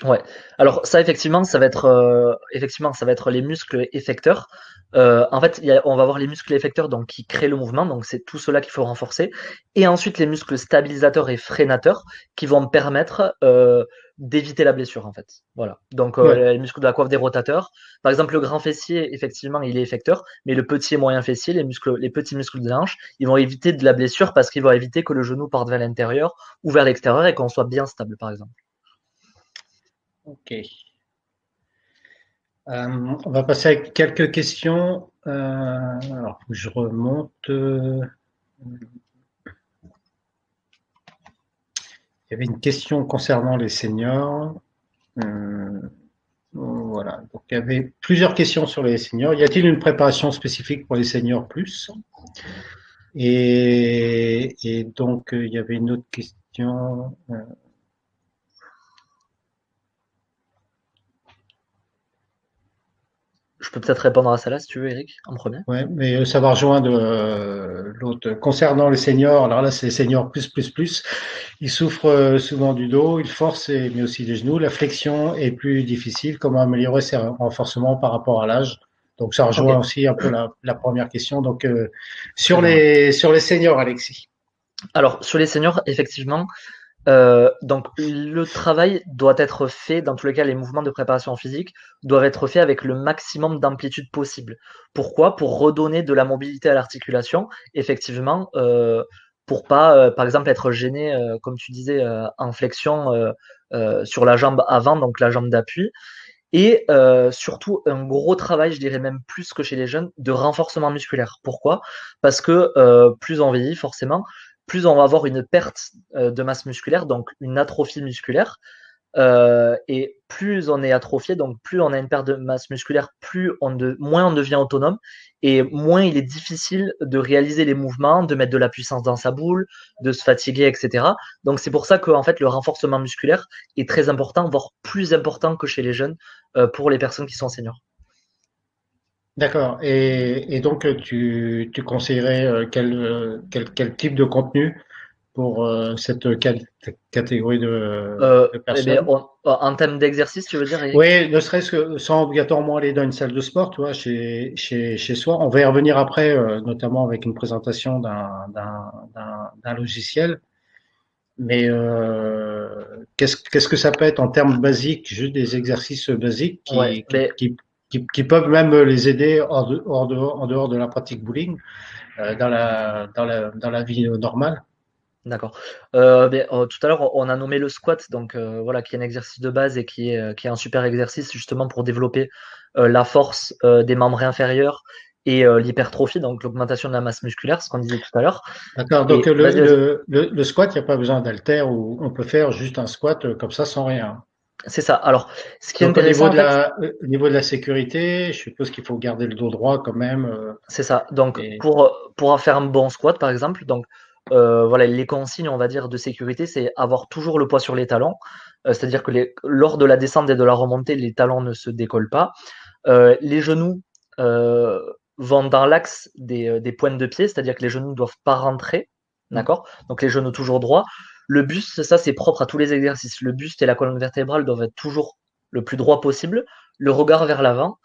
ouais. Alors ça effectivement ça va être les muscles effecteurs. En fait, on va avoir les muscles effecteurs donc qui créent le mouvement, donc c'est tout cela qu'il faut renforcer. Et ensuite les muscles stabilisateurs et freinateurs qui vont permettre d'éviter la blessure en fait. Voilà. Donc Ouais. les muscles de la coiffe des rotateurs. Par exemple, le grand fessier, effectivement, il est effecteur, mais le petit et moyen fessier, les petits muscles de la hanche, ils vont éviter de la blessure parce qu'ils vont éviter que le genou parte vers l'intérieur ou vers l'extérieur et qu'on soit bien stable, par exemple. Ok. On va passer à quelques questions. Alors, je remonte. Il y avait une question concernant les seniors. Voilà. Donc, il y avait plusieurs questions sur les seniors. Y a-t-il une préparation spécifique pour les seniors plus? Et donc, il y avait une autre question. Je peux peut-être répondre à celle-là si tu veux, Eric, en premier. Ouais, mais ça va rejoindre l'autre. Concernant les seniors, alors là, c'est les seniors plus. Ils souffrent souvent du dos, ils forcent, mais aussi des genoux. La flexion est plus difficile. Comment améliorer ces renforcements par rapport à l'âge? Donc, ça Ok, rejoint aussi un peu la première question. Donc, très bien. Ouais. sur les seniors, Alexis. Alors, sur les seniors, effectivement, donc le travail doit être fait, dans tous les cas, les mouvements de préparation physique doivent être faits avec le maximum d'amplitude possible. Pourquoi? Pour redonner de la mobilité à l'articulation, effectivement, pour pas, par exemple, être gêné, comme tu disais, en flexion sur la jambe avant, donc la jambe d'appui. Et surtout un gros travail, je dirais même plus que chez les jeunes, de renforcement musculaire. Pourquoi? Parce que plus on vieillit, forcément, plus on va avoir une perte de masse musculaire, donc une atrophie musculaire. Et plus on est atrophié, donc plus on a une perte de masse musculaire, moins on devient autonome et moins il est difficile de réaliser les mouvements, de mettre de la puissance dans sa boule, de se fatiguer, etc. Donc c'est pour ça que en fait, le renforcement musculaire est très important, voire plus important que chez les jeunes pour les personnes qui sont seniors. D'accord. Et donc, tu conseillerais quel type de contenu pour cette catégorie de Eh bien, personnes? en termes d'exercice, tu veux dire, Eric? Oui, ne serait-ce que sans obligatoirement aller dans une salle de sport, tu vois, chez soi. On va y revenir après, notamment avec une présentation d'un logiciel. Mais qu'est-ce que ça peut être en termes basiques, juste des exercices basiques Ouais, mais qui peuvent même les aider en dehors de la pratique bowling, dans la vie normale. d'accord. Tout à l'heure, on a nommé le squat, donc voilà, qui est un exercice de base et qui est un super exercice justement pour développer la force des membres inférieurs et l'hypertrophie, donc l'augmentation de la masse musculaire, ce qu'on disait tout à l'heure. D'accord. Donc Et vas-y, vas-y. le squat, il n'y a pas besoin d'haltère ou on peut faire juste un squat comme ça sans rien. C'est ça. Alors, ce qui est Donc intéressant, en fait, au niveau de la sécurité, je suppose qu'il faut garder le dos droit quand même. c'est ça. Donc, Et pour faire un bon squat, par exemple, donc voilà, les consignes, on va dire, de sécurité, c'est avoir toujours le poids sur les talons. C'est-à-dire que lors de la descente et de la remontée, les talons ne se décollent pas. Les genoux vont dans l'axe des pointes de pied, c'est-à-dire que les genoux ne doivent pas rentrer, d'accord? Donc les genoux toujours droits. Le buste, ça c'est propre à tous les exercices. Le buste et la colonne vertébrale doivent être toujours le plus droit possible, le regard vers l'avant,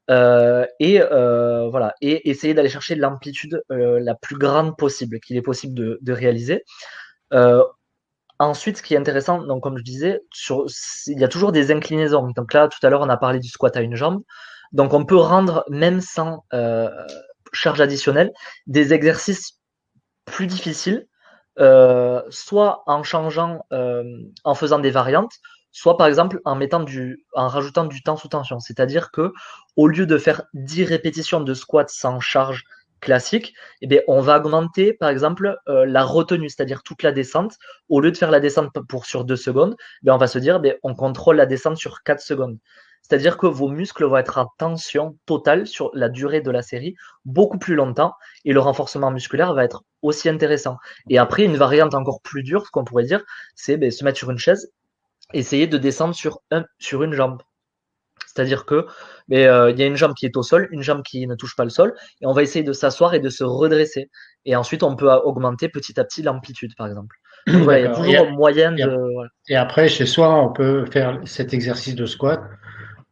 voilà, et essayer d'aller chercher l'amplitude la plus grande possible, qu'il est possible de réaliser. Euh, Ensuite, ce qui est intéressant, donc comme je disais, il y a toujours des inclinaisons. Donc là, tout à l'heure, on a parlé du squat à une jambe. Donc on peut rendre, même sans charge additionnelle, des exercices plus difficiles soit en changeant, en faisant des variantes, soit par exemple en rajoutant du temps sous tension. C'est-à-dire que au lieu de faire 10 répétitions de squat sans charge classique, eh bien, on va augmenter par exemple la retenue, c'est-à-dire toute la descente. Au lieu de faire la descente sur 2 secondes, eh on va se dire on contrôle la descente sur 4 secondes. C'est-à-dire que vos muscles vont être en tension totale sur la durée de la série beaucoup plus longtemps et le renforcement musculaire va être aussi intéressant. Et après, une variante encore plus dure, ce qu'on pourrait dire, c'est se mettre sur une chaise, essayer de descendre sur une jambe. C'est-à-dire que il y a une jambe qui est au sol, une jambe qui ne touche pas le sol, et on va essayer de s'asseoir et de se redresser. Et ensuite, on peut augmenter petit à petit l'amplitude, par exemple. Donc voilà, il y a D'accord. toujours moyen Et, de. Voilà. et après, chez soi, on peut faire cet exercice de squat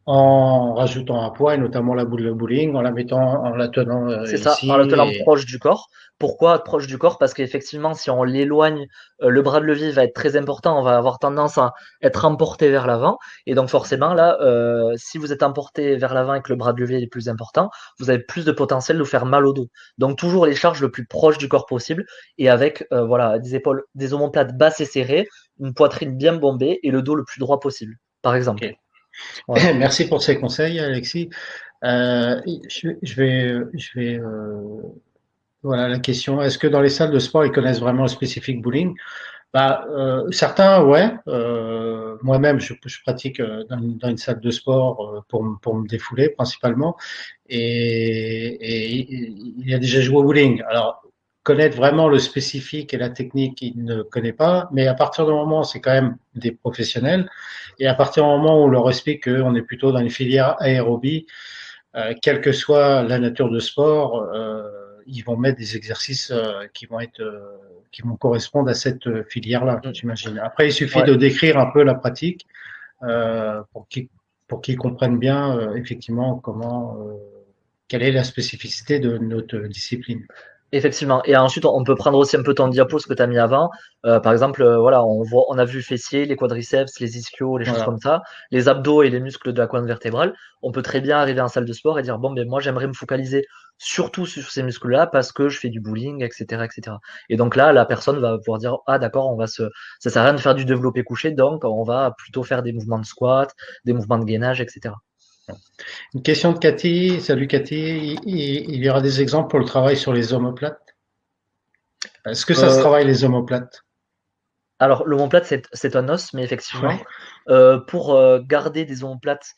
en rajoutant un poids, et notamment la boule de bowling, en la mettant, en la tenant C'est ça, ici. en le tenant Et... proche du corps. Pourquoi proche du corps? Parce qu'effectivement, si on l'éloigne, le bras de levier va être très important. On va avoir tendance à être emporté vers l'avant. Et donc forcément, là, si vous êtes emporté vers l'avant et que le bras de levier est plus important, vous avez plus de potentiel de vous faire mal au dos. Donc toujours les charges le plus proche du corps possible et avec voilà, des épaules, des omoplates basses et serrées, une poitrine bien bombée et le dos le plus droit possible, par exemple. Okay. Voilà. Merci pour ces conseils, Alexis. Voilà la question. Est-ce que dans les salles de sport, ils connaissent vraiment le spécifique bowling? Bah, certains, ouais. Moi-même, je pratique dans une salle de sport pour me défouler principalement. Et il a déjà joué au bowling. Alors, connaître vraiment le spécifique et la technique, il ne connaît pas. Mais à partir du moment, c'est quand même des professionnels. Et à partir du moment où on leur explique qu'on est plutôt dans une filière aérobie, quelle que soit la nature de sport, ils vont mettre des exercices qui vont correspondre à cette filière-là, Mm. j'imagine. Après, il suffit Ouais. de décrire un peu la pratique euh, pour qu'ils pour qu'ils comprennent bien effectivement quelle est la spécificité de notre discipline. Effectivement. Et ensuite, on peut prendre aussi un peu ton diapo, ce que tu as mis avant. Par exemple, voilà, on a vu le fessier, les quadriceps, les ischios, les choses Voilà. comme ça, les abdos et les muscles de la colonne vertébrale. On peut très bien arriver en salle de sport et dire, bon, moi, j'aimerais me focaliser surtout sur ces muscles-là parce que je fais du bowling, etc., etc. Et donc là, la personne va pouvoir dire, ah, d'accord, ça sert à rien de faire du développé couché, donc on va plutôt faire des mouvements de squat, des mouvements de gainage, etc. Une question de Cathy. Salut Cathy. Il y aura des exemples pour le travail sur les omoplates. Est-ce que ça se Euh, travaille les omoplates? Alors, l'omoplate, c'est un os, mais effectivement, Ouais. pour garder des omoplates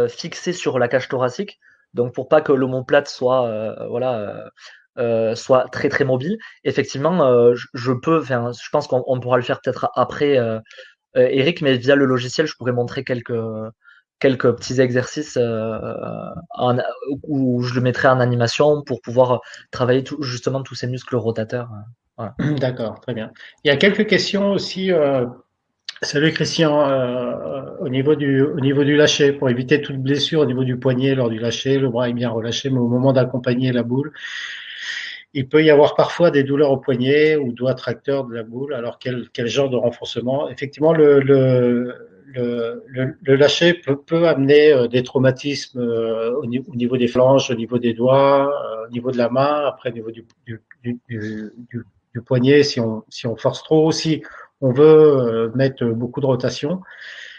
fixées sur la cage thoracique, donc pour pas que l'omoplate soit très très mobile, effectivement, je pense qu'on pourra le faire peut-être après, Eric, mais via le logiciel, je pourrais montrer quelques petits exercices où je le mettrai en animation pour pouvoir travailler justement tous ces muscles rotateurs. Voilà. D'accord, très bien. Il y a quelques questions aussi. Salut Christian, au niveau du lâcher, pour éviter toute blessure au niveau du poignet lors du lâcher, le bras est bien relâché, mais au moment d'accompagner la boule, il peut y avoir parfois des douleurs au poignet ou doigt tracteur de la boule. Alors quel genre de renforcement? Effectivement, le lâcher peut amener des traumatismes au niveau des phalanges, au niveau des doigts, au niveau de la main, après au niveau du poignet si on force trop, si on veut mettre beaucoup de rotation.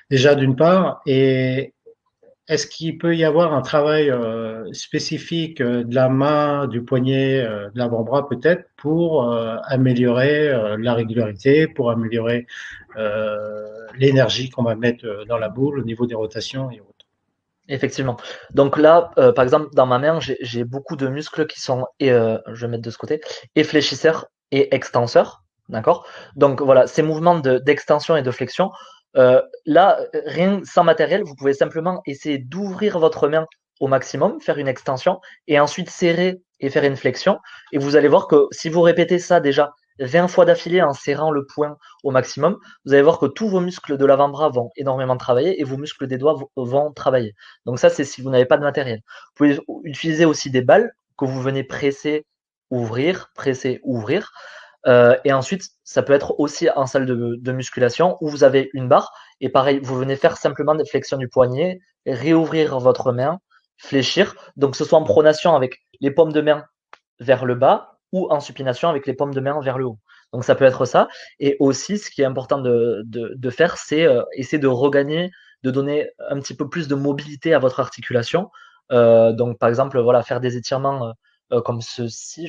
Déjà d'une part, et est-ce qu'il peut y avoir un travail spécifique de la main, du poignet, de l'avant-bras peut-être pour améliorer la régularité, pour améliorer l'énergie qu'on va mettre dans la boule au niveau des rotations et autres. Effectivement. Donc là, par exemple, dans ma main, j'ai beaucoup de muscles qui sont, je vais mettre de ce côté, effléchisseurs et extenseurs. D'accord? Donc voilà, ces mouvements d'extension et de flexion, là, rien sans matériel, vous pouvez simplement essayer d'ouvrir votre main au maximum, faire une extension, et ensuite serrer et faire une flexion. Et vous allez voir que si vous répétez ça déjà 20 fois d'affilée en serrant le poing au maximum, vous allez voir que tous vos muscles de l'avant-bras vont énormément travailler et vos muscles des doigts vont travailler. Donc ça, c'est si vous n'avez pas de matériel. Vous pouvez utiliser aussi des balles que vous venez presser, ouvrir. Et ensuite, ça peut être aussi en salle de musculation où vous avez une barre. Et pareil, vous venez faire simplement des flexions du poignet, réouvrir votre main, fléchir. Donc que ce soit en pronation avec les paumes de main vers le bas ou en supination avec les paumes de main vers le haut. Donc ça peut être ça. Et aussi, ce qui est important de faire, c'est essayer de regagner, de donner un petit peu plus de mobilité à votre articulation. Donc par exemple, voilà, faire des étirements comme ceci,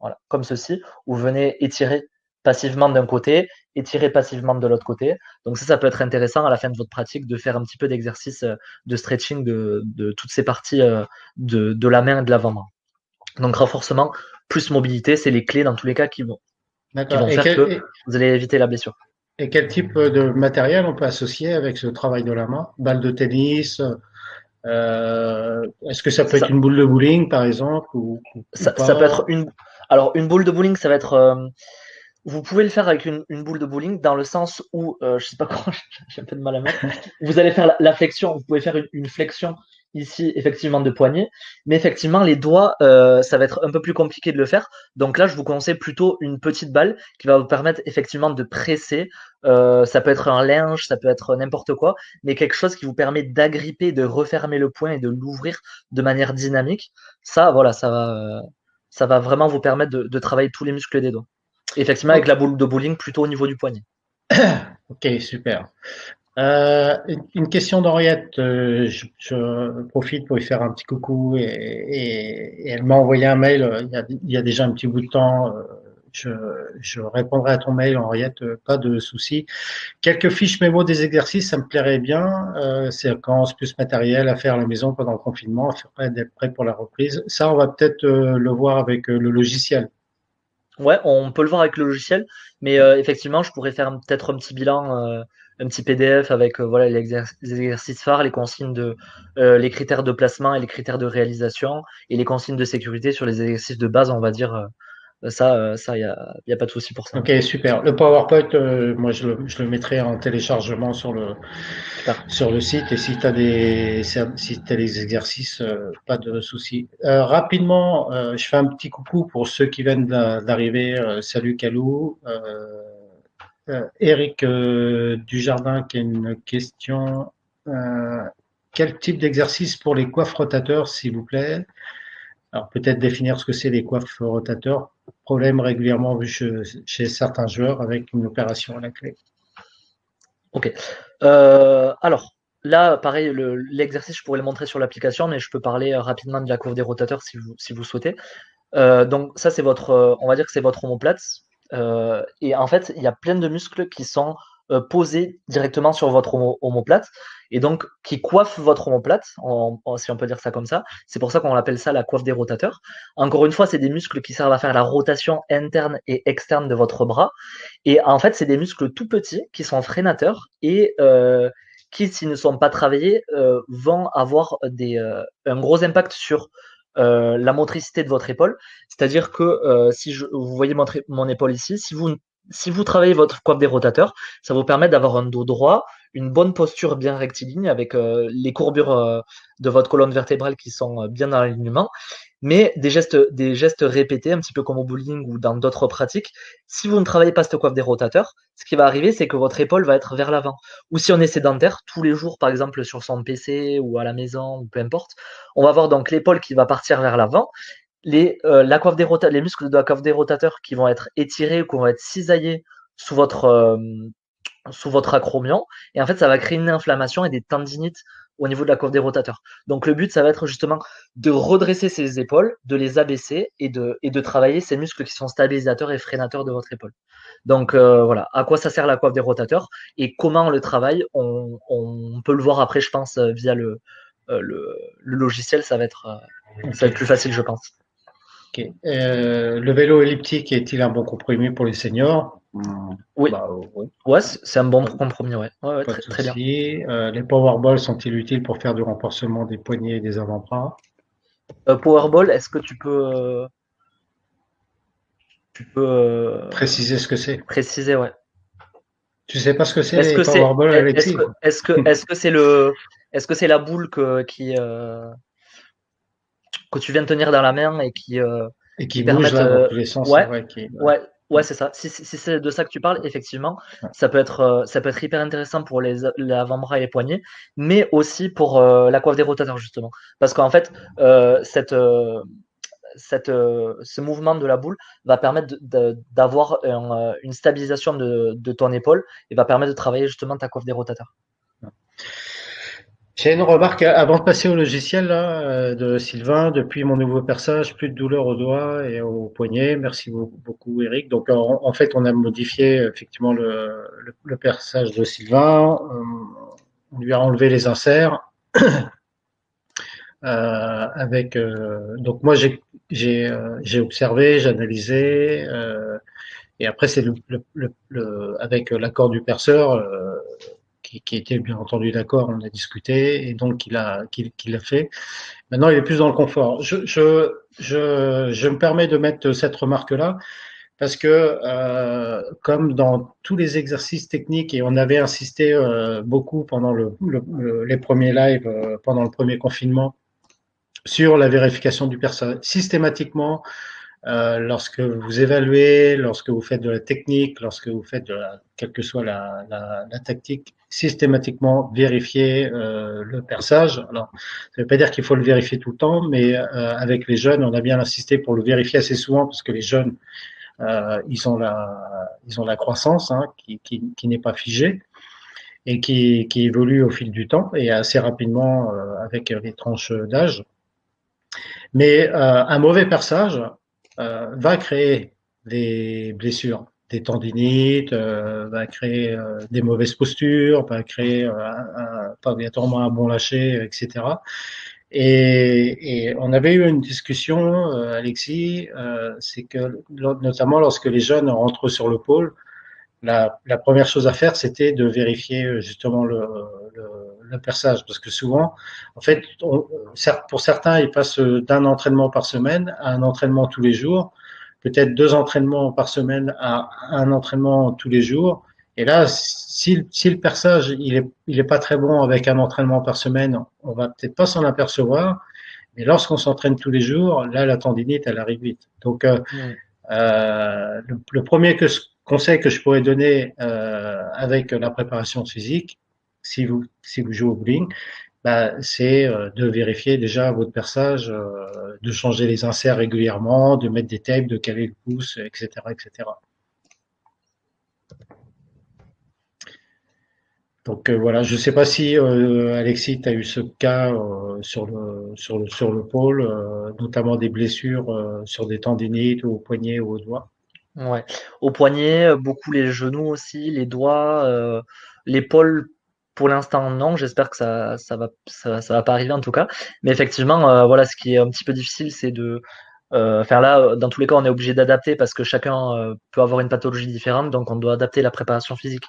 voilà, comme ceci, où vous venez étirer passivement d'un côté, étirer passivement de l'autre côté. Donc ça peut être intéressant à la fin de votre pratique de faire un petit peu d'exercice de stretching de toutes ces parties de la main et de l'avant-bras. Donc renforcement plus mobilité, c'est les clés dans tous les cas qui vont D'accord. faire que vous allez éviter la blessure. Et quel type de matériel on peut associer avec ce travail de la main? Balle de tennis, est-ce que ça peut être une boule de bowling, par exemple, ou ça peut être pas? une boule de bowling, ça va être vous pouvez le faire avec une boule de bowling dans le sens où, je sais pas comment, j'ai un peu de mal à mettre. Vous allez faire la flexion, vous pouvez faire une flexion ici, effectivement, de poignet. Mais effectivement, les doigts, ça va être un peu plus compliqué de le faire. Donc là, je vous conseille plutôt une petite balle qui va vous permettre effectivement de presser. Ça peut être un linge, ça peut être n'importe quoi, mais quelque chose qui vous permet d'agripper, de refermer le poing et de l'ouvrir de manière dynamique. Ça, voilà, ça va vraiment vous permettre de travailler tous les muscles des doigts. Effectivement, avec la boule de bowling, plutôt au niveau du poignet. Ok, super. Une question d'Henriette, je profite pour lui faire un petit coucou et elle m'a envoyé un mail il y a déjà un petit bout de temps. Je, je répondrai à ton mail, Henriette, pas de souci. Quelques fiches mémo des exercices, ça me plairait bien. Séquences plus matériel à faire à la maison pendant le confinement, afin d'être prêt pour la reprise. Ça, on va peut-être le voir avec le logiciel. Ouais, on peut le voir avec le logiciel, mais effectivement, je pourrais faire peut-être un petit bilan, un petit PDF avec voilà les exercices phares, les consignes les critères de placement et les critères de réalisation et les consignes de sécurité sur les exercices de base, on va dire. Ça, y a pas de souci pour ça. Ok, super. Le PowerPoint, moi, je le mettrai en téléchargement Super. sur le site. Et si tu as si t'as des exercices, pas de souci. Rapidement, je fais un petit coucou pour ceux qui viennent d'arriver. Salut Calou. Eric Dujardin qui a une question. Quel type d'exercice pour les coiffes rotateurs, s'il vous plaît? Alors peut-être définir ce que c'est les coiffes rotateurs. Problème régulièrement vu chez certains joueurs avec une opération à la clé. Ok. Alors, là, pareil, l'exercice, je pourrais le montrer sur l'application, mais je peux parler rapidement de la courbe des rotateurs si vous souhaitez. Donc ça, c'est on va dire que c'est votre omoplate. Et en fait, il y a plein de muscles qui sont posés directement sur votre omoplate et donc qui coiffent votre omoplate, si on peut dire ça comme ça. C'est pour ça qu'on appelle ça la coiffe des rotateurs. Encore une fois, c'est des muscles qui servent à faire la rotation interne et externe de votre bras. Et en fait, c'est des muscles tout petits qui sont freinateurs et qui, s'ils ne sont pas travaillés, vont avoir un gros impact sur la motricité de votre épaule. C'est-à-dire que si vous voyez mon épaule ici, si vous travaillez votre coiffe des rotateurs, ça vous permet d'avoir un dos droit, une bonne posture bien rectiligne avec les courbures de votre colonne vertébrale qui sont bien dans l'alignement, mais des gestes répétés, un petit peu comme au bowling ou dans d'autres pratiques. Si vous ne travaillez pas cette coiffe des rotateurs, ce qui va arriver, c'est que votre épaule va être vers l'avant. Ou si on est sédentaire, tous les jours, par exemple sur son PC ou à la maison, ou peu importe, on va avoir donc l'épaule qui va partir vers l'avant, les muscles de la coiffe des rotateurs qui vont être étirés ou qui vont être cisaillés sous sous votre acromion. Et en fait, ça va créer une inflammation et des tendinites au niveau de la coiffe des rotateurs. Donc le but, ça va être justement de redresser ses épaules, de les abaisser et de travailler ces muscles qui sont stabilisateurs et freinateurs de votre épaule. Donc voilà, à quoi ça sert la coiffe des rotateurs et comment on le travaille, on peut le voir après, je pense, via le logiciel, ça va être plus facile, je pense. Okay. Le vélo elliptique est-il un bon compromis pour les seniors? Oui. Bah, oui. Ouais, c'est un bon compromis, ouais. Ouais, Pas de très bien. Les powerballs sont-ils utiles pour faire du renforcement des poignets et des avant-bras? Powerball, est-ce que tu peux Préciser ce que c'est. préciser, ouais. Tu sais pas ce que c'est Est-ce les que c'est powerballs, Alexis? est-ce que c'est la boule que tu viens de tenir dans la main et Et qui qui bouge permettent là dans tous les sens, c'est ouais, vrai. ouais, c'est ça. Si c'est de ça que tu parles, effectivement, ça peut être hyper intéressant pour les avant-bras et les poignets, mais aussi pour la coiffe des rotateurs justement, parce qu'en fait, ce mouvement de la boule va permettre d'avoir une stabilisation de ton épaule et va permettre de travailler justement ta coiffe des rotateurs. J'ai une remarque avant de passer au logiciel là, de Sylvain. Depuis mon nouveau perçage, plus de douleur aux doigts et aux poignets. Merci beaucoup, Eric. Donc en fait, on a modifié effectivement le perçage de Sylvain. On lui a enlevé les inserts. Avec donc moi j'ai observé, j'ai analysé et après c'est avec l'accord du perceur qui était bien entendu d'accord, on a discuté et donc qu'il l'a fait. Maintenant il est plus dans le confort. Je me permets de mettre cette remarque là parce que comme dans tous les exercices techniques et on avait insisté beaucoup pendant les premiers lives pendant le premier confinement sur la vérification du personnel. Systématiquement, lorsque vous évaluez, lorsque vous faites de la technique, lorsque vous faites quelle que soit la tactique, systématiquement vérifier le perçage. Alors, ça ne veut pas dire qu'il faut le vérifier tout le temps, mais avec les jeunes, on a bien insisté pour le vérifier assez souvent parce que les jeunes, ils ont la croissance hein, qui n'est pas figée et qui évolue au fil du temps et assez rapidement avec les tranches d'âge. Mais un mauvais perçage va créer des blessures, des tendinites, va créer des mauvaises postures, va créer pas obligatoirement un bon lâcher, etc. Et on avait eu une discussion, Alexis, c'est que notamment lorsque les jeunes rentrent sur le pôle, la première chose à faire, c'était de vérifier justement le perçage, parce que souvent, en fait, pour certains, ils passent d'un entraînement par semaine à un entraînement tous les jours, peut-être 2 entraînements par semaine à un entraînement tous les jours. Et là, si le perçage il est pas très bon avec un entraînement par semaine, on va peut-être pas s'en apercevoir. Mais lorsqu'on s'entraîne tous les jours, là, la tendinite, elle arrive vite. Donc, le premier conseil que je pourrais donner avec la préparation physique, si vous jouez au bowling, bah, c'est de vérifier déjà votre perçage, de changer les inserts régulièrement, de mettre des tapes, de caler le pouce, etc., etc. Donc voilà, je ne sais pas si Alexis, tu as eu ce cas sur le pôle, notamment des blessures sur des tendinites ou au poignet ou au doigt. Ouais. Au poignet, beaucoup les genoux aussi, les doigts, l'épaule, pour l'instant non. J'espère que ça va pas arriver en tout cas. Mais effectivement, voilà, ce qui est un petit peu difficile, c'est enfin là, dans tous les cas, on est obligé d'adapter parce que chacun peut avoir une pathologie différente, donc on doit adapter la préparation physique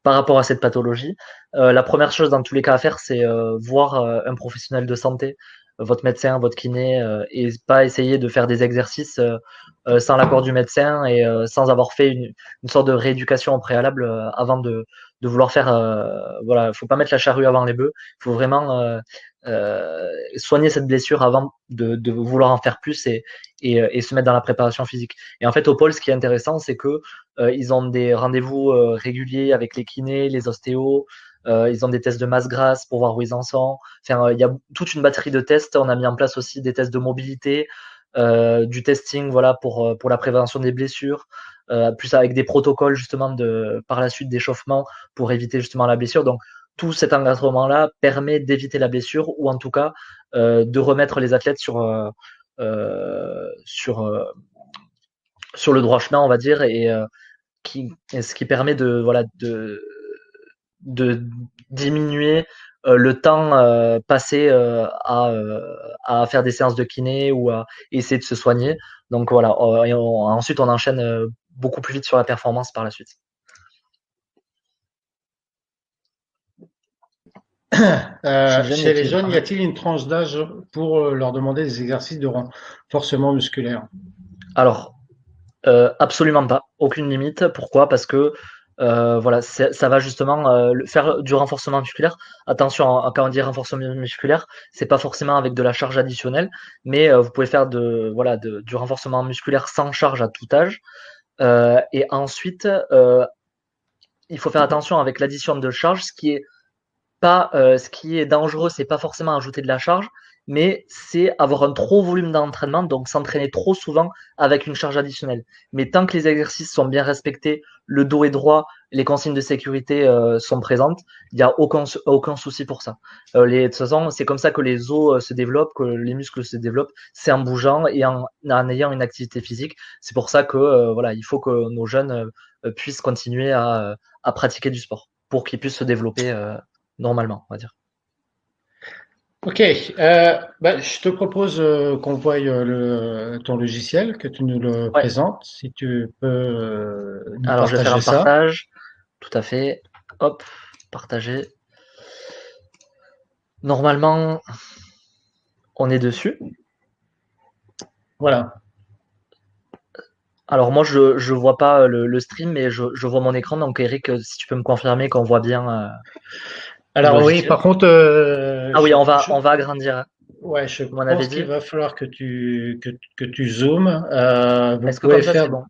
par rapport à cette pathologie. La première chose dans tous les cas à faire, c'est voir un professionnel de santé, votre médecin, votre kiné, et pas essayer de faire des exercices sans l'accord du médecin et sans avoir fait une sorte de rééducation au préalable avant de vouloir faire. Voilà, faut pas mettre la charrue avant les bœufs. Il faut vraiment soigner cette blessure avant de vouloir en faire plus et se mettre dans la préparation physique. Et en fait, au pôle, ce qui est intéressant, c'est que ils ont des rendez-vous réguliers avec les kinés, les ostéos. Ils ont des tests de masse grasse pour voir où ils en sont. Enfin, il y a toute une batterie de tests. On a mis en place aussi des tests de mobilité, du testing, voilà, pour la prévention des blessures, plus avec des protocoles justement par la suite d'échauffement pour éviter justement la blessure. Donc tout cet encadrement-là permet d'éviter la blessure ou en tout cas de remettre les athlètes sur le droit chemin, on va dire, et ce qui permet de diminuer le temps passé à faire des séances de kiné ou à essayer de se soigner. Donc voilà, ensuite on enchaîne beaucoup plus vite sur la performance par la suite. Chez les jeunes, y a-t-il une tranche d'âge pour leur demander des exercices de renforcement musculaire? Alors, absolument pas, aucune limite. Pourquoi? Parce que voilà, ça va justement faire du renforcement musculaire. Attention, quand on dit renforcement musculaire, c'est pas forcément avec de la charge additionnelle, mais vous pouvez faire du renforcement musculaire sans charge à tout âge. Et ensuite, il faut faire attention avec l'addition de charge. Ce qui est dangereux, c'est pas forcément ajouter de la charge, mais c'est avoir un trop volume d'entraînement, donc s'entraîner trop souvent avec une charge additionnelle. Mais tant que les exercices sont bien respectés, le dos est droit, les consignes de sécurité sont présentes, il n'y a aucun souci pour ça. De toute façon, c'est comme ça que les os se développent, que les muscles se développent, c'est en bougeant et en ayant une activité physique. C'est pour ça que voilà, il faut que nos jeunes puissent continuer à pratiquer du sport pour qu'ils puissent se développer normalement, on va dire. Ok, je te propose qu'on voie ton logiciel, que tu nous le Ouais, présentes, si tu peux nous alors je vais faire partager un ça. partage. Tout à fait. Hop, partager. Normalement, on est dessus. Voilà. Alors moi, je vois pas le stream, mais je vois mon écran. Donc Eric, si tu peux me confirmer qu'on voit bien le Alors oui, logiciel. par contre, Ah oui, on va agrandir, ouais, je comme on avait pense qu'il dit. va falloir que tu zoomes. Vous Est-ce que pouvez comme ça, faire. c'est bon?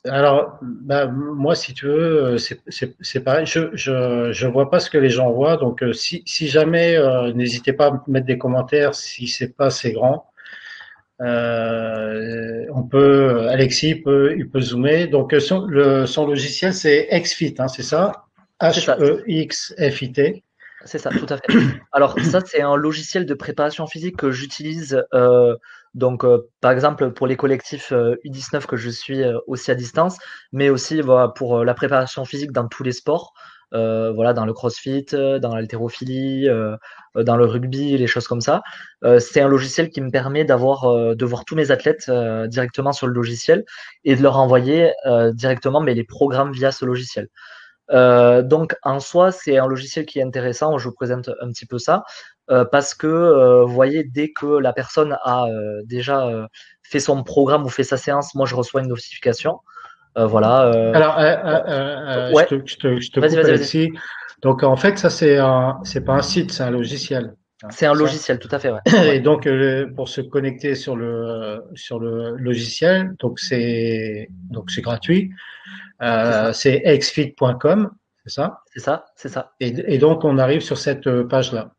Alors, moi, si tu veux, c'est pareil. Je vois pas ce que les gens voient, donc si jamais, n'hésitez pas à mettre des commentaires si c'est pas assez grand. Il peut zoomer. Donc son logiciel c'est XFIT, hein, c'est ça? C'est ça. HEXFIT. C'est ça, tout à fait. Alors ça, c'est un logiciel de préparation physique que j'utilise donc par exemple pour les collectifs U19 que je suis aussi à distance, mais aussi voilà, pour la préparation physique dans tous les sports, voilà, dans le CrossFit, dans l'haltérophilie, dans le rugby, les choses comme ça. C'est un logiciel qui me permet de voir tous mes athlètes directement sur le logiciel et de leur envoyer directement mais les programmes via ce logiciel. Donc en soi, c'est un logiciel qui est intéressant. Je vous présente un petit peu ça parce que vous voyez, dès que la personne a déjà fait son programme ou fait sa séance, moi je reçois une notification. Voilà. Alors, je Ouais, te vas-y, coupe, vas-y, vas-y. Alexis. Donc, en fait, ça, c'est pas un site, c'est un logiciel, hein, C'est un c'est ça. logiciel, tout à fait, ouais. Ouais, Et donc, pour se connecter sur le logiciel, donc c'est gratuit. c'est ça, C'est xfit.com, c'est ça. c'est ça, c'est ça, Et donc, on arrive sur cette page-là,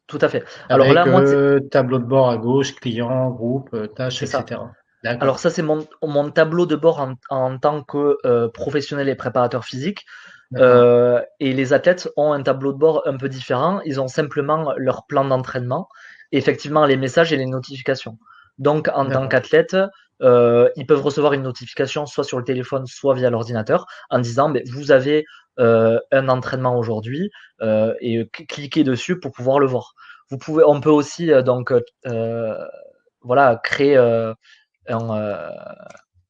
tout à fait. Alors là, avec moi, tableau de bord à gauche, client, groupe, tâches, c'est ça. etc. Alors D'accord. ça, c'est mon tableau de bord en tant que professionnel et préparateur physique. D'accord. Et les athlètes ont un tableau de bord un peu différent. Ils ont simplement leur plan d'entraînement, et effectivement les messages et les notifications. Donc en tant D'accord. qu'athlète, ils peuvent recevoir une notification soit sur le téléphone, soit via l'ordinateur, en disant ben, vous avez un entraînement aujourd'hui et cliquez dessus pour pouvoir le voir. On peut aussi voilà créer un,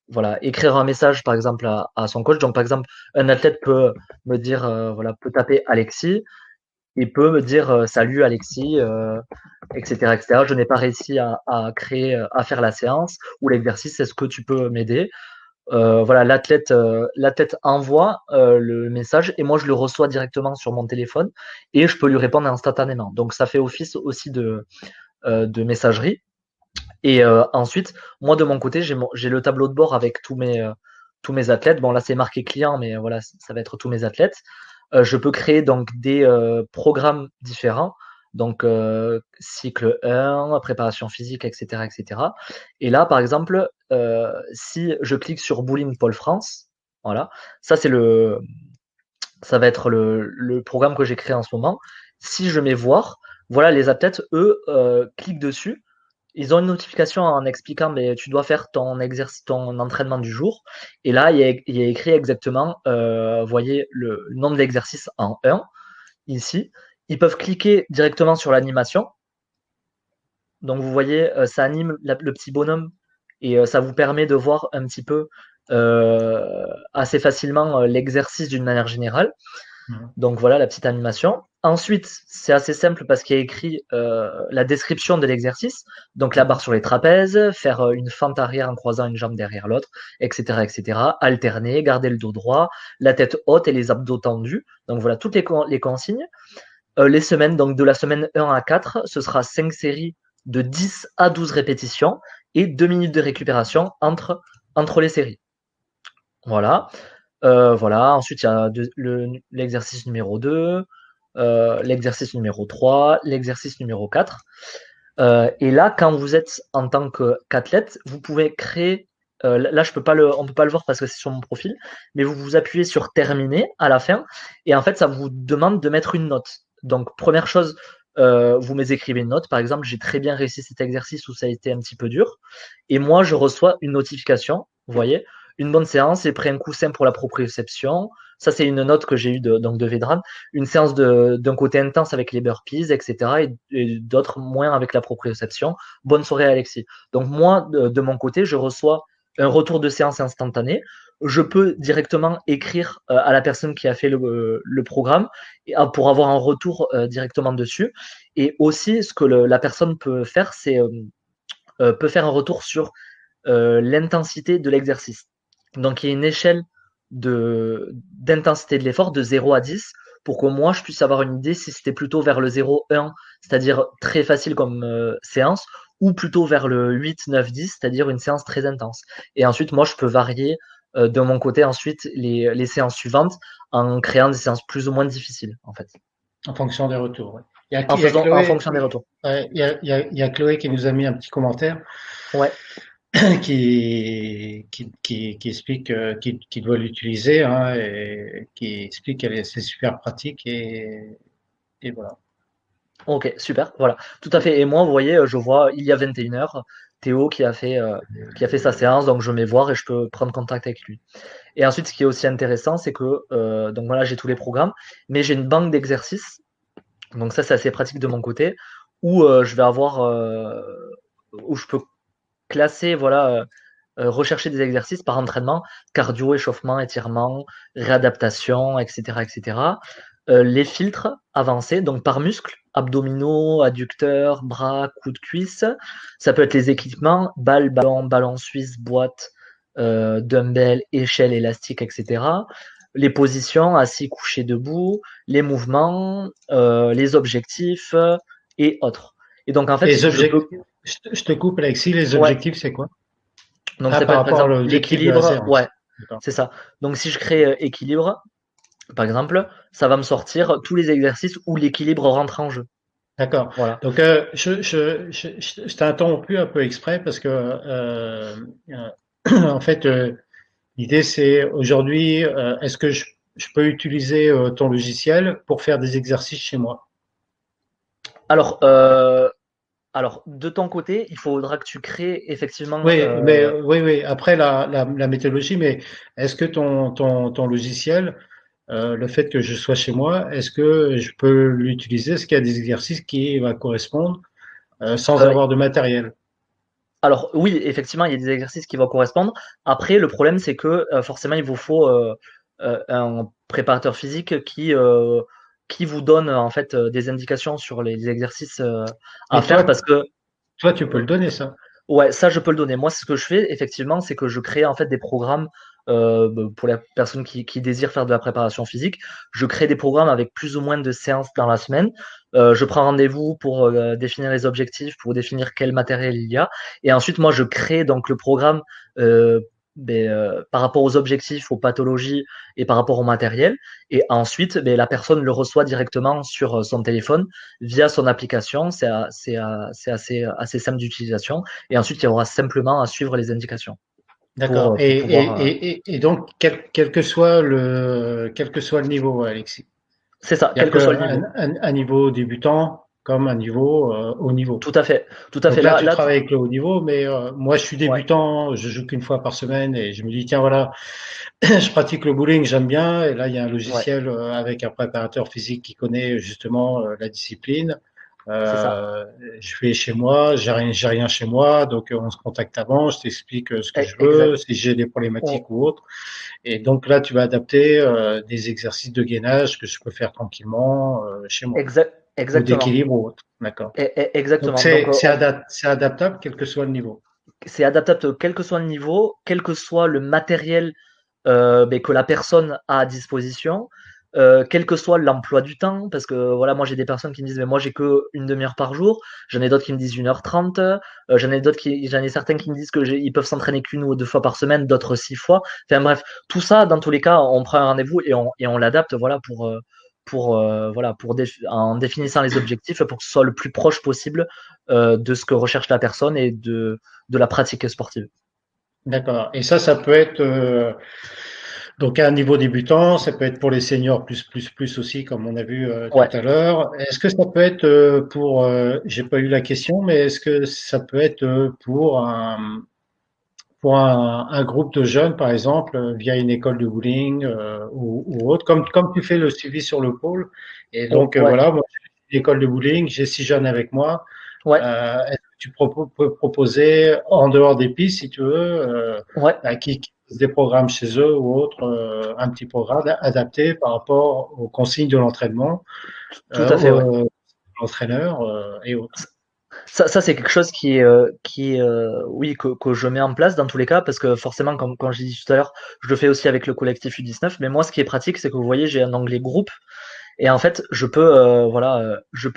voilà, écrire un message par exemple à son coach. Donc par exemple, un athlète peut me dire, voilà, peut taper Alexis, il peut me dire salut Alexis, etc., etc. Je n'ai pas réussi à créer, à faire la séance ou l'exercice. Est-ce que tu peux m'aider? Voilà, l'athlète envoie le message et moi je le reçois directement sur mon téléphone et je peux lui répondre instantanément. Donc ça fait office aussi de messagerie. Et ensuite, moi de mon côté, j'ai le tableau de bord avec tous mes athlètes. Bon là c'est marqué client, mais voilà, ça va être tous mes athlètes. Je peux créer donc des programmes différents, donc cycle 1, préparation physique, etc., etc. Et là, par exemple, si je clique sur Bowling Pôle France, voilà, ça c'est ça va être le programme que j'ai créé en ce moment. Si je mets voir, voilà, les athlètes, eux, cliquent dessus, ils ont une notification en expliquant mais tu dois faire ton exercice, ton entraînement du jour. Et là, il y a écrit exactement, vous voyez le nombre d'exercices en 1 ici. Ils peuvent cliquer directement sur l'animation. Donc vous voyez, ça anime le petit bonhomme et ça vous permet de voir un petit peu assez facilement l'exercice d'une manière générale. Mhm. Donc voilà la petite animation. Ensuite, c'est assez simple parce qu'il y a écrit la description de l'exercice. Donc la barre sur les trapèzes, faire une fente arrière en croisant une jambe derrière l'autre, etc., etc. Alterner, garder le dos droit, la tête haute et les abdos tendus. Donc voilà toutes les consignes. Les semaines, donc de la semaine 1 à 4, ce sera 5 séries de 10 à 12 répétitions et 2 minutes de récupération entre les séries. Voilà. Voilà. Ensuite, il y a l'exercice numéro 2, l'exercice numéro 3, l'exercice numéro 4. Et là, quand vous êtes en tant qu'athlète, vous pouvez créer. Là, on peut pas le voir parce que c'est sur mon profil, mais vous vous appuyez sur terminer à la fin, et en fait, ça vous demande de mettre une note. Donc, première chose, vous m'écrivez une note. Par exemple, j'ai très bien réussi cet exercice où ça a été un petit peu dur, et moi, je reçois une notification. Vous voyez, une bonne séance et pris un coussin pour la proprioception. Ça, c'est une note que j'ai eue donc de Vedran. Une séance d'un côté intense avec les burpees, etc. Et d'autres moins avec la proprioception. Bonne soirée, Alexis. Donc, moi, de mon côté, je reçois un retour de séance instantané. Je peux directement écrire à la personne qui a fait le programme pour avoir un retour directement dessus. Et aussi, ce que la personne peut faire, c'est peut faire un retour sur l'intensité de l'exercice. Donc, il y a une échelle d'intensité de l'effort de 0 à 10 pour que moi, je puisse avoir une idée si c'était plutôt vers le 0-1, c'est-à-dire très facile comme séance, ou plutôt vers le 8-9-10, c'est-à-dire une séance très intense. Et ensuite, moi, je peux varier de mon côté ensuite les séances suivantes en créant des séances plus ou moins difficiles, en fait. En fonction des retours. Ouais. En fonction des retours. Il y a Chloé qui nous a mis un petit commentaire. Ouais. qui explique qu'il doit l'utiliser, hein, et qui explique que c'est super pratique, et voilà. Ok, super, voilà, tout à fait. Et moi, vous voyez, je vois, il y a 21h, Théo qui a fait sa séance, donc je vais voir et je peux prendre contact avec lui. Et ensuite, ce qui est aussi intéressant, c'est que, donc voilà, j'ai tous les programmes, mais j'ai une banque d'exercices, donc ça, c'est assez pratique de mon côté, où je vais avoir, où je peux classer, voilà, rechercher des exercices par entraînement, cardio, échauffement, étirement, réadaptation, etc., etc. Les filtres avancés, donc par muscle, abdominaux, adducteurs, bras, coups de cuisse. Ça peut être les équipements, balle, ballon, ballon suisse, boîte, dumbbell, échelle, élastique, etc. Les positions, assis, couché, debout, les mouvements, les objectifs et autres. Et donc en fait, les objectifs, je te coupe Alexis, les objectifs, ouais. C'est quoi? Donc ça peut être par exemple l'équilibre, ouais, c'est ça. Donc si je crée équilibre, par exemple, ça va me sortir tous les exercices où l'équilibre rentre en jeu. D'accord. Voilà. Donc je t'ai interrompu un peu exprès parce que en fait l'idée c'est aujourd'hui est-ce que je peux utiliser ton logiciel pour faire des exercices chez moi? Alors, de ton côté, il faudra que tu crées effectivement. Oui, oui. Après la méthodologie, mais est-ce que ton logiciel, le fait que je sois chez moi, est-ce que je peux l'utiliser? Est-ce qu'il y a des exercices qui vont correspondre sans avoir de matériel? Alors oui, effectivement, il y a des exercices qui vont correspondre. Après, le problème, c'est que forcément, il vous faut un préparateur physique qui vous donne en fait des indications sur les exercices à faire, parce que toi, tu peux le donner, ça. Ouais, ça, je peux le donner. Moi, ce que je fais, effectivement, c'est que je crée en fait des programmes pour les personnes qui désirent faire de la préparation physique. Je crée des programmes avec plus ou moins de séances dans la semaine. Je prends rendez-vous pour définir les objectifs, pour définir quel matériel il y a. Et ensuite, moi, je crée donc le programme par rapport aux objectifs, aux pathologies et par rapport au matériel. Et ensuite, la personne le reçoit directement sur son téléphone via son application. C'est assez simple d'utilisation. Et ensuite, il y aura simplement à suivre les indications. D'accord. Et donc, quel que soit le niveau, Alexis. C'est ça, quel que soit le niveau. Un niveau débutant comme un niveau haut niveau. Tout à fait. Donc là, tu travailles avec le haut niveau, mais moi, je suis débutant, je joue qu'une fois par semaine et je me dis, tiens, voilà, je pratique le bowling, j'aime bien. Et là, il y a un logiciel avec un préparateur physique qui connaît justement la discipline. Je fais chez moi, j'ai rien chez moi, donc on se contacte avant, je t'explique ce que je veux, si j'ai des problématiques ou autre. Et donc là, tu vas adapter des exercices de gainage que je peux faire tranquillement chez moi. Exactement. Ou d'équilibre ou autre. D'accord. Exactement. Donc c'est adaptable quel que soit le niveau. C'est adaptable quel que soit le niveau, quel que soit le matériel que la personne a à disposition. Quel que soit l'emploi du temps, parce que voilà, moi j'ai des personnes qui me disent mais moi j'ai que une demi-heure par jour, j'en ai d'autres qui me disent 1h30, j'en ai certains qui me disent que ils peuvent s'entraîner qu'une ou deux fois par semaine, d'autres 6 fois. Enfin bref, tout ça, dans tous les cas, on prend un rendez-vous et on l'adapte, voilà, en définissant les objectifs pour que ce soit le plus proche possible de ce que recherche la personne et de la pratique sportive. D'accord. Et ça peut être donc à un niveau débutant, ça peut être pour les seniors plus aussi, comme on a vu tout Ouais. à l'heure. Est-ce que ça peut être pour, j'ai pas eu la question, mais est-ce que ça peut être pour un groupe de jeunes, par exemple, via une école de bowling ou autre, comme tu fais le suivi sur le pôle. Et donc Ouais. voilà, moi, j'ai une école de bowling, j'ai 6 jeunes avec moi. Ouais. Est-ce que tu peux proposer en dehors des pistes, si tu veux, Ouais. qui fassent des programmes chez eux ou autre, un petit programme adapté par rapport aux consignes de l'entraînement, Tout à fait, ouais. l'entraîneur et autres. Ça c'est quelque chose oui, que je mets en place dans tous les cas, parce que forcément, comme quand j'ai dit tout à l'heure, je le fais aussi avec le collectif U19. Mais moi, ce qui est pratique, c'est que vous voyez, j'ai un onglet groupe. Et en fait, je peux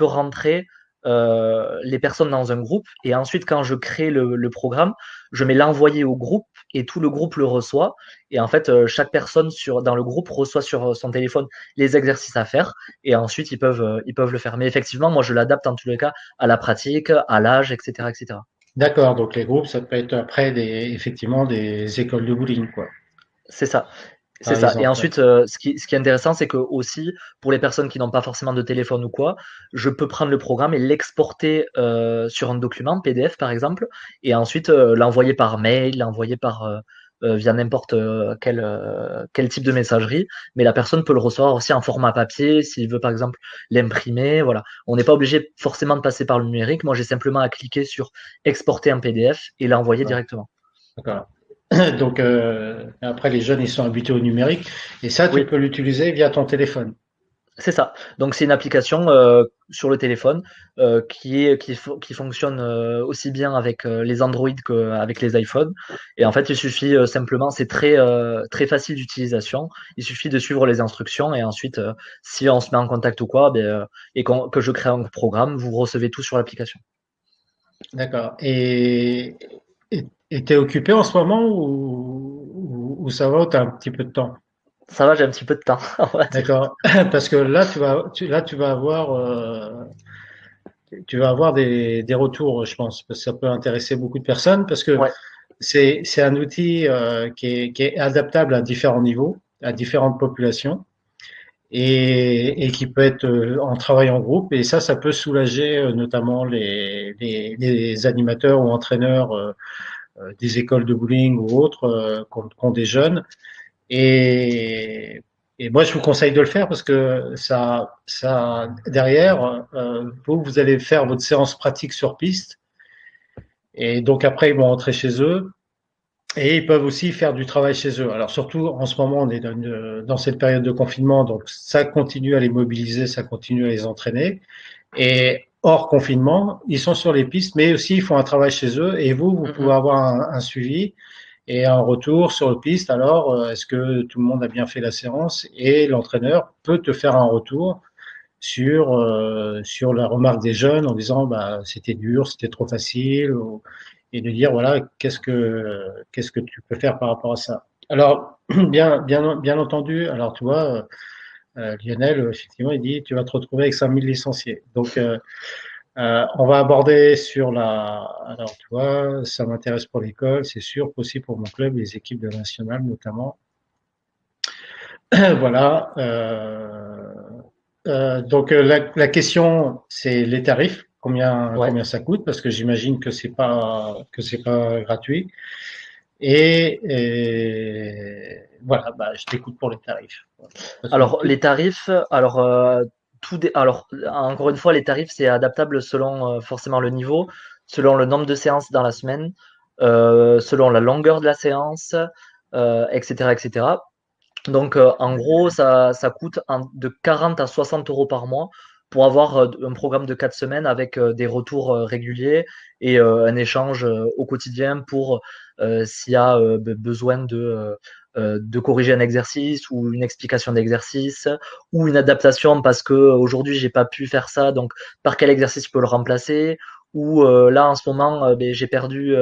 rentrer les personnes dans un groupe, et ensuite, quand je crée le programme, je mets l'envoyer au groupe et tout le groupe le reçoit. Et en fait, chaque personne dans le groupe reçoit sur son téléphone les exercices à faire, et ensuite ils peuvent le faire. Mais effectivement, moi, je l'adapte en tous les cas à la pratique, à l'âge, etc., etc. D'accord, donc les groupes, ça peut être après effectivement des écoles de bowling, quoi, C'est ça. C'est par ça. Et exemple. ensuite, ce qui est intéressant, c'est que aussi, pour les personnes qui n'ont pas forcément de téléphone ou quoi, je peux prendre le programme et l'exporter sur un document PDF, par exemple, et ensuite l'envoyer par mail, l'envoyer via n'importe quel type de messagerie. Mais la personne peut le recevoir aussi en format papier, s'il veut, par exemple, l'imprimer. Voilà. On n'est pas obligé forcément de passer par le numérique. Moi, j'ai simplement à cliquer sur exporter en PDF et l'envoyer Ouais, directement. d'accord. Donc après, les jeunes, ils sont habitués au numérique, et ça, tu Oui. peux l'utiliser via ton téléphone. C'est ça. Donc c'est une application sur le téléphone qui fonctionne aussi bien avec les Android qu'avec les iPhones. Et en fait, il suffit simplement, c'est très facile d'utilisation. Il suffit de suivre les instructions, et ensuite, si on se met en contact ou quoi, que je crée un programme, vous recevez tout sur l'application. D'accord. Et t'es occupé en ce moment ou ça va, ou t'as un petit peu de temps? Ça va, j'ai un petit peu de temps, on va dire. D'accord. Parce que là, tu vas avoir des retours, je pense, parce que ça peut intéresser beaucoup de personnes, parce que Ouais. c'est un outil qui est adaptable à différents niveaux, à différentes populations, et qui peut être en travail en groupe. Et ça peut soulager notamment les animateurs ou entraîneurs des écoles de bowling ou autres qui ont des jeunes. Et, et moi, je vous conseille de le faire parce que ça derrière, vous allez faire votre séance pratique sur piste. Et donc après, ils vont rentrer chez eux. Et ils peuvent aussi faire du travail chez eux. Alors surtout en ce moment, on est dans cette période de confinement, donc ça continue à les mobiliser, ça continue à les entraîner. Et hors confinement, ils sont sur les pistes, mais aussi ils font un travail chez eux. Et vous pouvez Mhm. avoir un suivi et un retour sur le piste. Alors, est-ce que tout le monde a bien fait la séance? Et l'entraîneur peut te faire un retour sur la remarque des jeunes en disant bah c'était dur, c'était trop facile, et de dire voilà qu'est-ce que tu peux faire par rapport à ça. Alors bien entendu, alors tu vois Lionel effectivement il dit tu vas te retrouver avec 5000 licenciés. Donc on va aborder sur alors tu vois ça m'intéresse pour l'école, c'est sûr, aussi pour mon club, les équipes de nationales notamment. Voilà. Donc la question, c'est les tarifs, Ouais. combien ça coûte, parce que j'imagine que c'est pas gratuit. Voilà, bah, je t'écoute pour les tarifs. Parce que Alors les tarifs, encore une fois, les tarifs c'est adaptable selon forcément le niveau, selon le nombre de séances dans la semaine, selon la longueur de la séance, etc., etc. Donc en gros, ça coûte de 40 à 60 euros par mois pour avoir un programme de 4 semaines avec des retours réguliers et un échange au quotidien pour s'il y a besoin de corriger un exercice ou une explication d'exercice ou une adaptation parce que aujourd'hui j'ai pas pu faire ça, donc par quel exercice je peux le remplacer, ou là en ce moment ben, j'ai perdu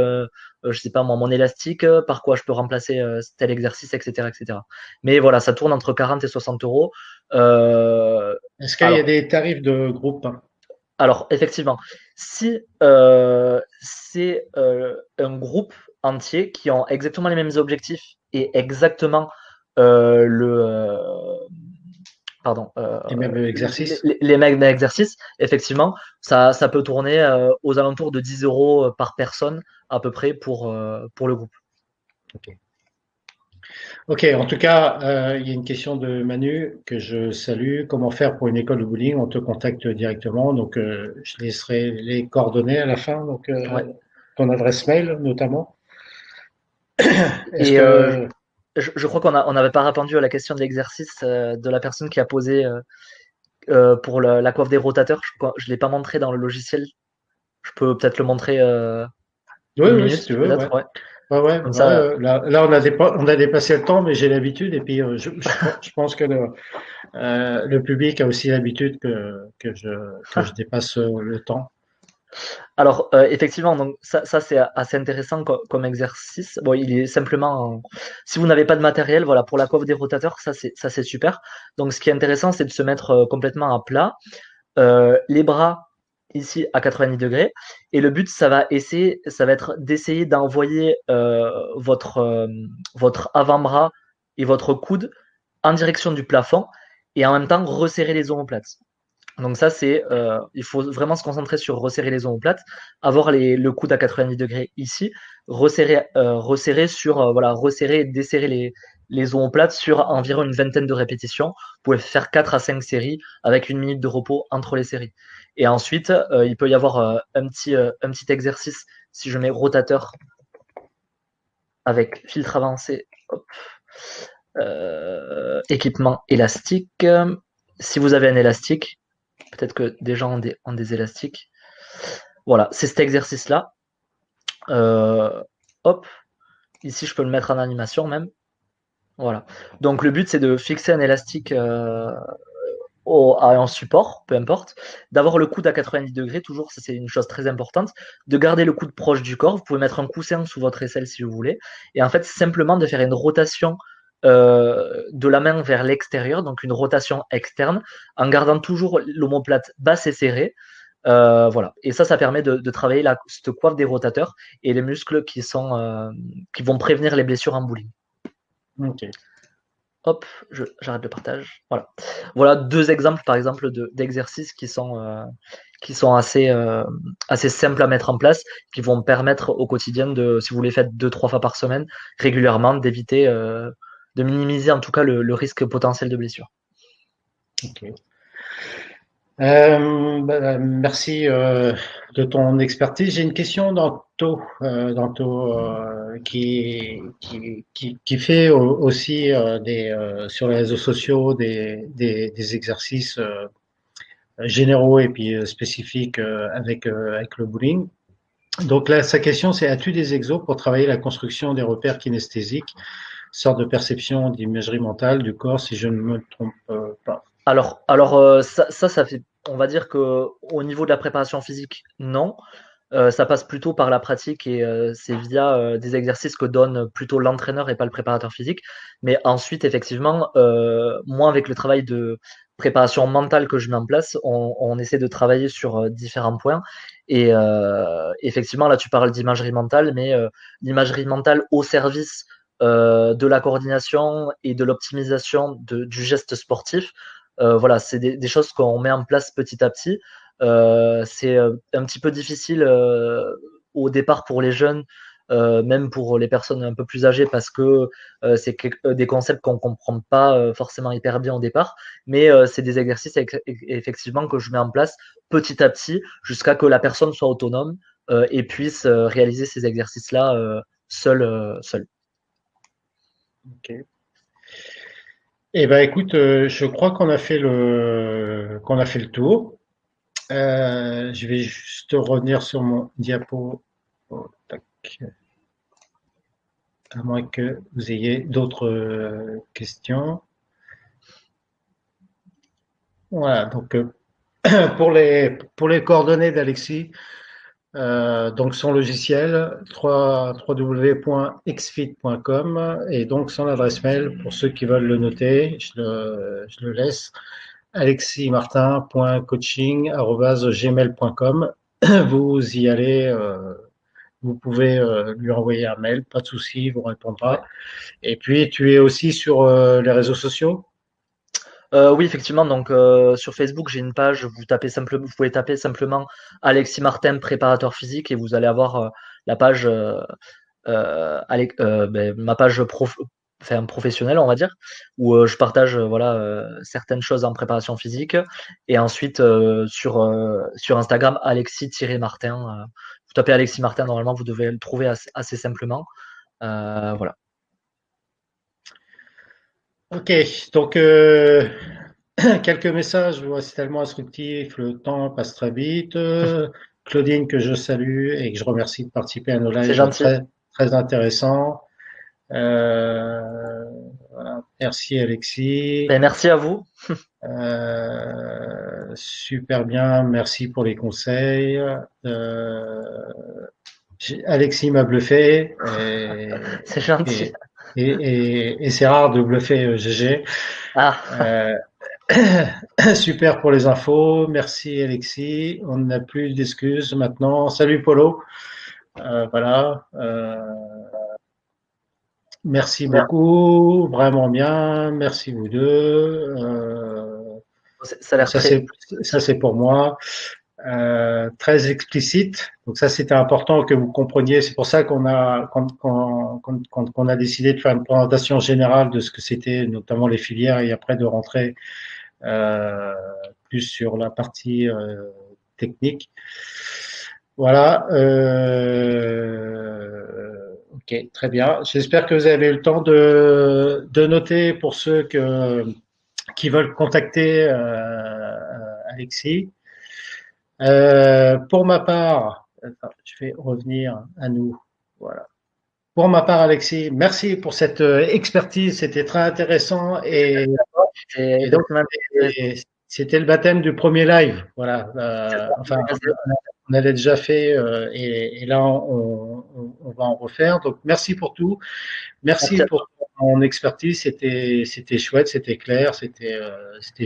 je sais pas moi mon élastique, par quoi je peux remplacer tel exercice, etc., etc. Mais voilà, ça tourne entre 40 et 60 euros. Euh, Est-ce qu'il y a alors des tarifs de groupe? alors effectivement, si c'est un groupe entier qui ont exactement les mêmes objectifs et exactement le pardon, Les mêmes exercices? les mêmes exercices, effectivement, ça peut tourner aux alentours de 10 euros par personne à peu près pour le groupe. Ok. Ok, en tout cas, il y a une question de Manu que je salue. Comment faire pour une école de bowling? On te contacte directement. Donc, je laisserai les coordonnées à la fin. Donc, Ouais. ton adresse mail notamment. Est-ce Et que je crois on n'avait pas répondu à la question de l'exercice de la personne qui a posé pour la coiffe des rotateurs. Je l'ai pas montré dans le logiciel. Je peux peut-être le montrer oui, une oui, si minute, tu veux, ouais. peut-être. Ouais. Ouais, ouais, Comme ouais, ça. là, on a dépassé le temps, mais j'ai l'habitude. Et puis, je pense que le public a aussi l'habitude que je dépasse le temps. Alors, effectivement, donc ça c'est assez intéressant comme exercice. Bon, il est simplement, si vous n'avez pas de matériel, voilà, pour la coiffe des rotateurs, ça c'est super. Donc, ce qui est intéressant, c'est de se mettre complètement à plat, les bras ici à 90 degrés, et le but, ça va être d'essayer d'envoyer votre avant-bras et votre coude en direction du plafond, et en même temps resserrer les omoplates. Donc ça, il faut vraiment se concentrer sur resserrer les omoplates, avoir le coude à 90 degrés ici, resserrer sur, voilà, resserrer et desserrer les omoplates sur environ une vingtaine de répétitions. Vous pouvez faire 4 à 5 séries avec une minute de repos entre les séries. Et ensuite, il peut y avoir un petit exercice, si je mets rotateur avec filtre avancé, hop, équipement élastique. Si vous avez un élastique, peut-être que des gens ont des élastiques. Voilà, c'est cet exercice-là. Euh, hop, ici je peux le mettre en animation même. Voilà. Donc le but c'est de fixer un élastique à un support, peu importe, d'avoir le coude à 90 degrés, toujours, ça c'est une chose très importante, de garder le coude proche du corps. Vous pouvez mettre un coussin sous votre aisselle si vous voulez. Et en fait, c'est simplement de faire une rotation de la main vers l'extérieur, donc une rotation externe, en gardant toujours l'omoplate basse et serrée. Voilà. Et ça permet de travailler cette coiffe des rotateurs et les muscles qui vont prévenir les blessures en bowling. Ok. Hop, j'arrête le partage. Voilà. Voilà deux exemples, par exemple, d'exercices qui sont assez simples à mettre en place, qui vont permettre au quotidien si vous les faites 2-3 fois par semaine, régulièrement, d'éviter, de minimiser en tout cas le risque potentiel de blessure. Ok. Merci de ton expertise. J'ai une question d'Anto qui fait aussi sur les réseaux sociaux des exercices généraux et puis spécifiques avec le bowling. Donc là, sa question, c'est as-tu des exos pour travailler la construction des repères kinesthésiques, sorte de perception d'imagerie mentale du corps, si je ne me trompe pas. Alors ça fait, on va dire que au niveau de la préparation physique, non. Ça passe plutôt par la pratique et c'est via des exercices que donne plutôt l'entraîneur et pas le préparateur physique. Mais ensuite, effectivement, moi, avec le travail de préparation mentale que je mets en place, on essaie de travailler sur différents points. Et effectivement, là, tu parles d'imagerie mentale, mais l'imagerie mentale au service de la coordination et de l'optimisation du geste sportif. Voilà, c'est des choses qu'on met en place petit à petit. C'est un petit peu difficile au départ pour les jeunes, même pour les personnes un peu plus âgées, parce que c'est des concepts qu'on comprend pas forcément hyper bien au départ, mais c'est des exercices effectivement que je mets en place petit à petit jusqu'à que la personne soit autonome et puisse réaliser ces exercices-là seul. Ok. Eh ben, écoute, je crois qu'on a fait le tour. Je vais juste revenir sur mon diapo. Oh, tac. À moins que vous ayez d'autres questions. Voilà. Donc, pour les coordonnées d'Alexis, donc son logiciel www.xfit.com et donc son adresse mail pour ceux qui veulent le noter, je le laisse aleximartin.coaching@gmail.com. Vous y allez, vous pouvez lui envoyer un mail, pas de souci, il vous Ouais. répondra. Et puis tu es aussi sur les réseaux sociaux? Oui, effectivement, donc sur Facebook, j'ai une page, vous pouvez taper simplement Alexis Martin, préparateur physique, et vous allez avoir la page, ma page professionnelle, on va dire, où je partage voilà, certaines choses en préparation physique. Et ensuite, sur Instagram, Alexis-Martin. Vous tapez Alexis Martin, normalement, vous devez le trouver assez simplement. Voilà. Ok, donc quelques messages, je vois, c'est tellement instructif, le temps passe très vite. Claudine, que je salue et que je remercie de participer à nos C'est lives gentil. très, très intéressants. Voilà. Merci Alexis. Ben, merci à vous. Super bien, merci pour les conseils. Alexis m'a bluffé C'est gentil. et, et c'est rare de bluffer GG. Ah, Euh, Super pour les infos. Merci Alexis. On n'a plus d'excuses maintenant. Salut Polo. Voilà. Merci mer- beaucoup. Vraiment bien. Merci vous deux. ça a l'air Ça très. c'est ça c'est pour moi. Très explicite. Donc ça c'était important que vous compreniez. C'est pour ça qu'on a décidé de faire une présentation générale de ce que c'était, notamment les filières, et après de rentrer euh, plus sur la partie technique. Voilà. Ok, très bien. J'espère que vous avez eu le temps de noter pour ceux qui veulent contacter Alexis. Pour ma part, attends, je vais revenir à nous. Voilà. Pour ma part, Alexis, merci pour cette expertise. C'était très intéressant C'est et donc effectivement intéressant. c'était le baptême du premier live. Voilà. C'est ça. Enfin, Ouais, on avait déjà fait et là on va en refaire. Donc merci pour tout. merci Merci à pour ton expertise. C'était chouette, c'était clair, c'était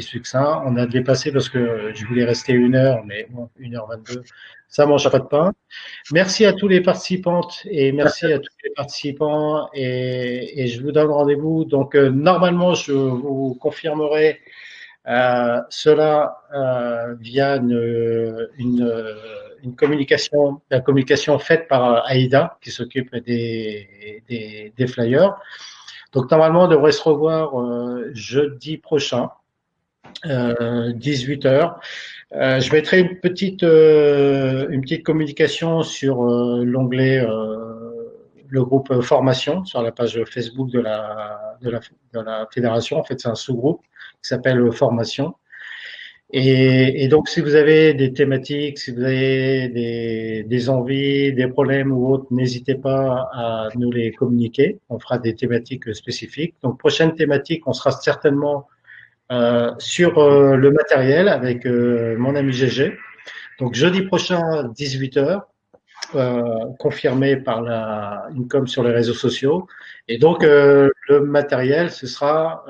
succinct. On a dépassé parce que je voulais rester 1 heure, mais bon, 1h22, ça mange pas toi. de pain. Merci à tous les participantes et Merci merci à tous les participants et je vous donne rendez-vous. Donc normalement, je vous confirmerai cela via une communication, la communication faite par Aïda qui s'occupe des flyers. Donc normalement, on devrait se revoir jeudi prochain, 18 heures. Je mettrai une petite communication sur l'onglet le groupe formation sur la page Facebook de la fédération. En fait, c'est un sous-groupe qui s'appelle formation. Et donc, si vous avez des thématiques, si vous avez des envies, des problèmes ou autres, n'hésitez pas à nous les communiquer. On fera des thématiques spécifiques. Donc, prochaine thématique, on sera certainement sur le matériel avec mon ami GG. Donc jeudi prochain, 18 heures, confirmé par une com sur les réseaux sociaux. Et donc le matériel, ce sera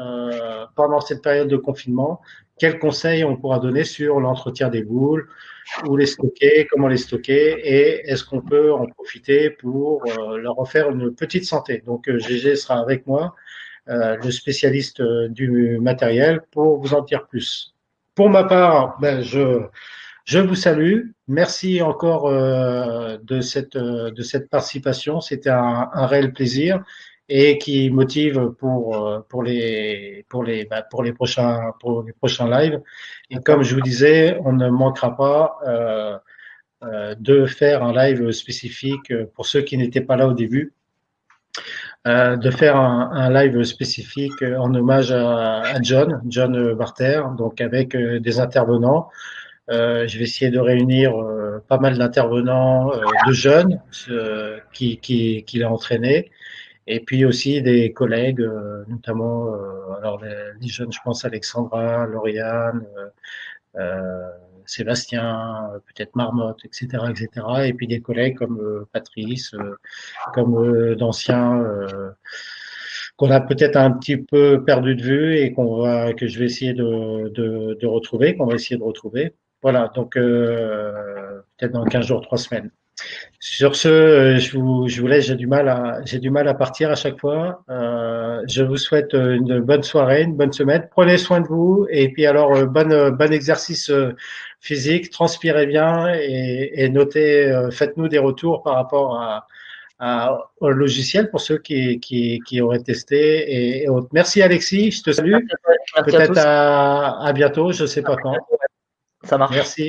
pendant cette période de confinement, quels conseils on pourra donner sur l'entretien des boules, où les stocker, comment les stocker, et est-ce qu'on peut en profiter pour leur offrir une petite santé. Donc GG sera avec moi, le spécialiste du matériel, pour vous en dire plus. Pour ma part, ben, je vous salue. Merci encore de cette participation. C'était un réel plaisir et qui motive pour les prochains lives. Et comme D'accord. je vous disais, on ne manquera pas de faire un live spécifique pour ceux qui n'étaient pas là au début, de faire un live spécifique en hommage à John Barter, donc avec des intervenants. Je vais essayer de réunir pas mal d'intervenants de jeunes qu'il a entraînés, et puis aussi des collègues, notamment alors les jeunes, je pense Alexandra, Lauriane, Sébastien, peut-être Marmotte, etc., etc. Et puis des collègues comme Patrice, comme d'anciens qu'on a peut-être un petit peu perdu de vue et que je vais essayer de retrouver, qu'on va essayer de retrouver. Voilà, donc peut-être dans 15 jours, 3 semaines. Sur ce, je vous laisse. J'ai du mal à partir à chaque fois. Je vous souhaite une bonne soirée, une bonne semaine. Prenez soin de vous et puis alors bon exercice physique. Transpirez bien et notez. Faites-nous des retours par rapport au logiciel pour ceux qui auraient testé et autres. Merci Alexis, je te salue. Merci à Peut-être tous. à bientôt, je sais pas quand. Ça marche. Merci.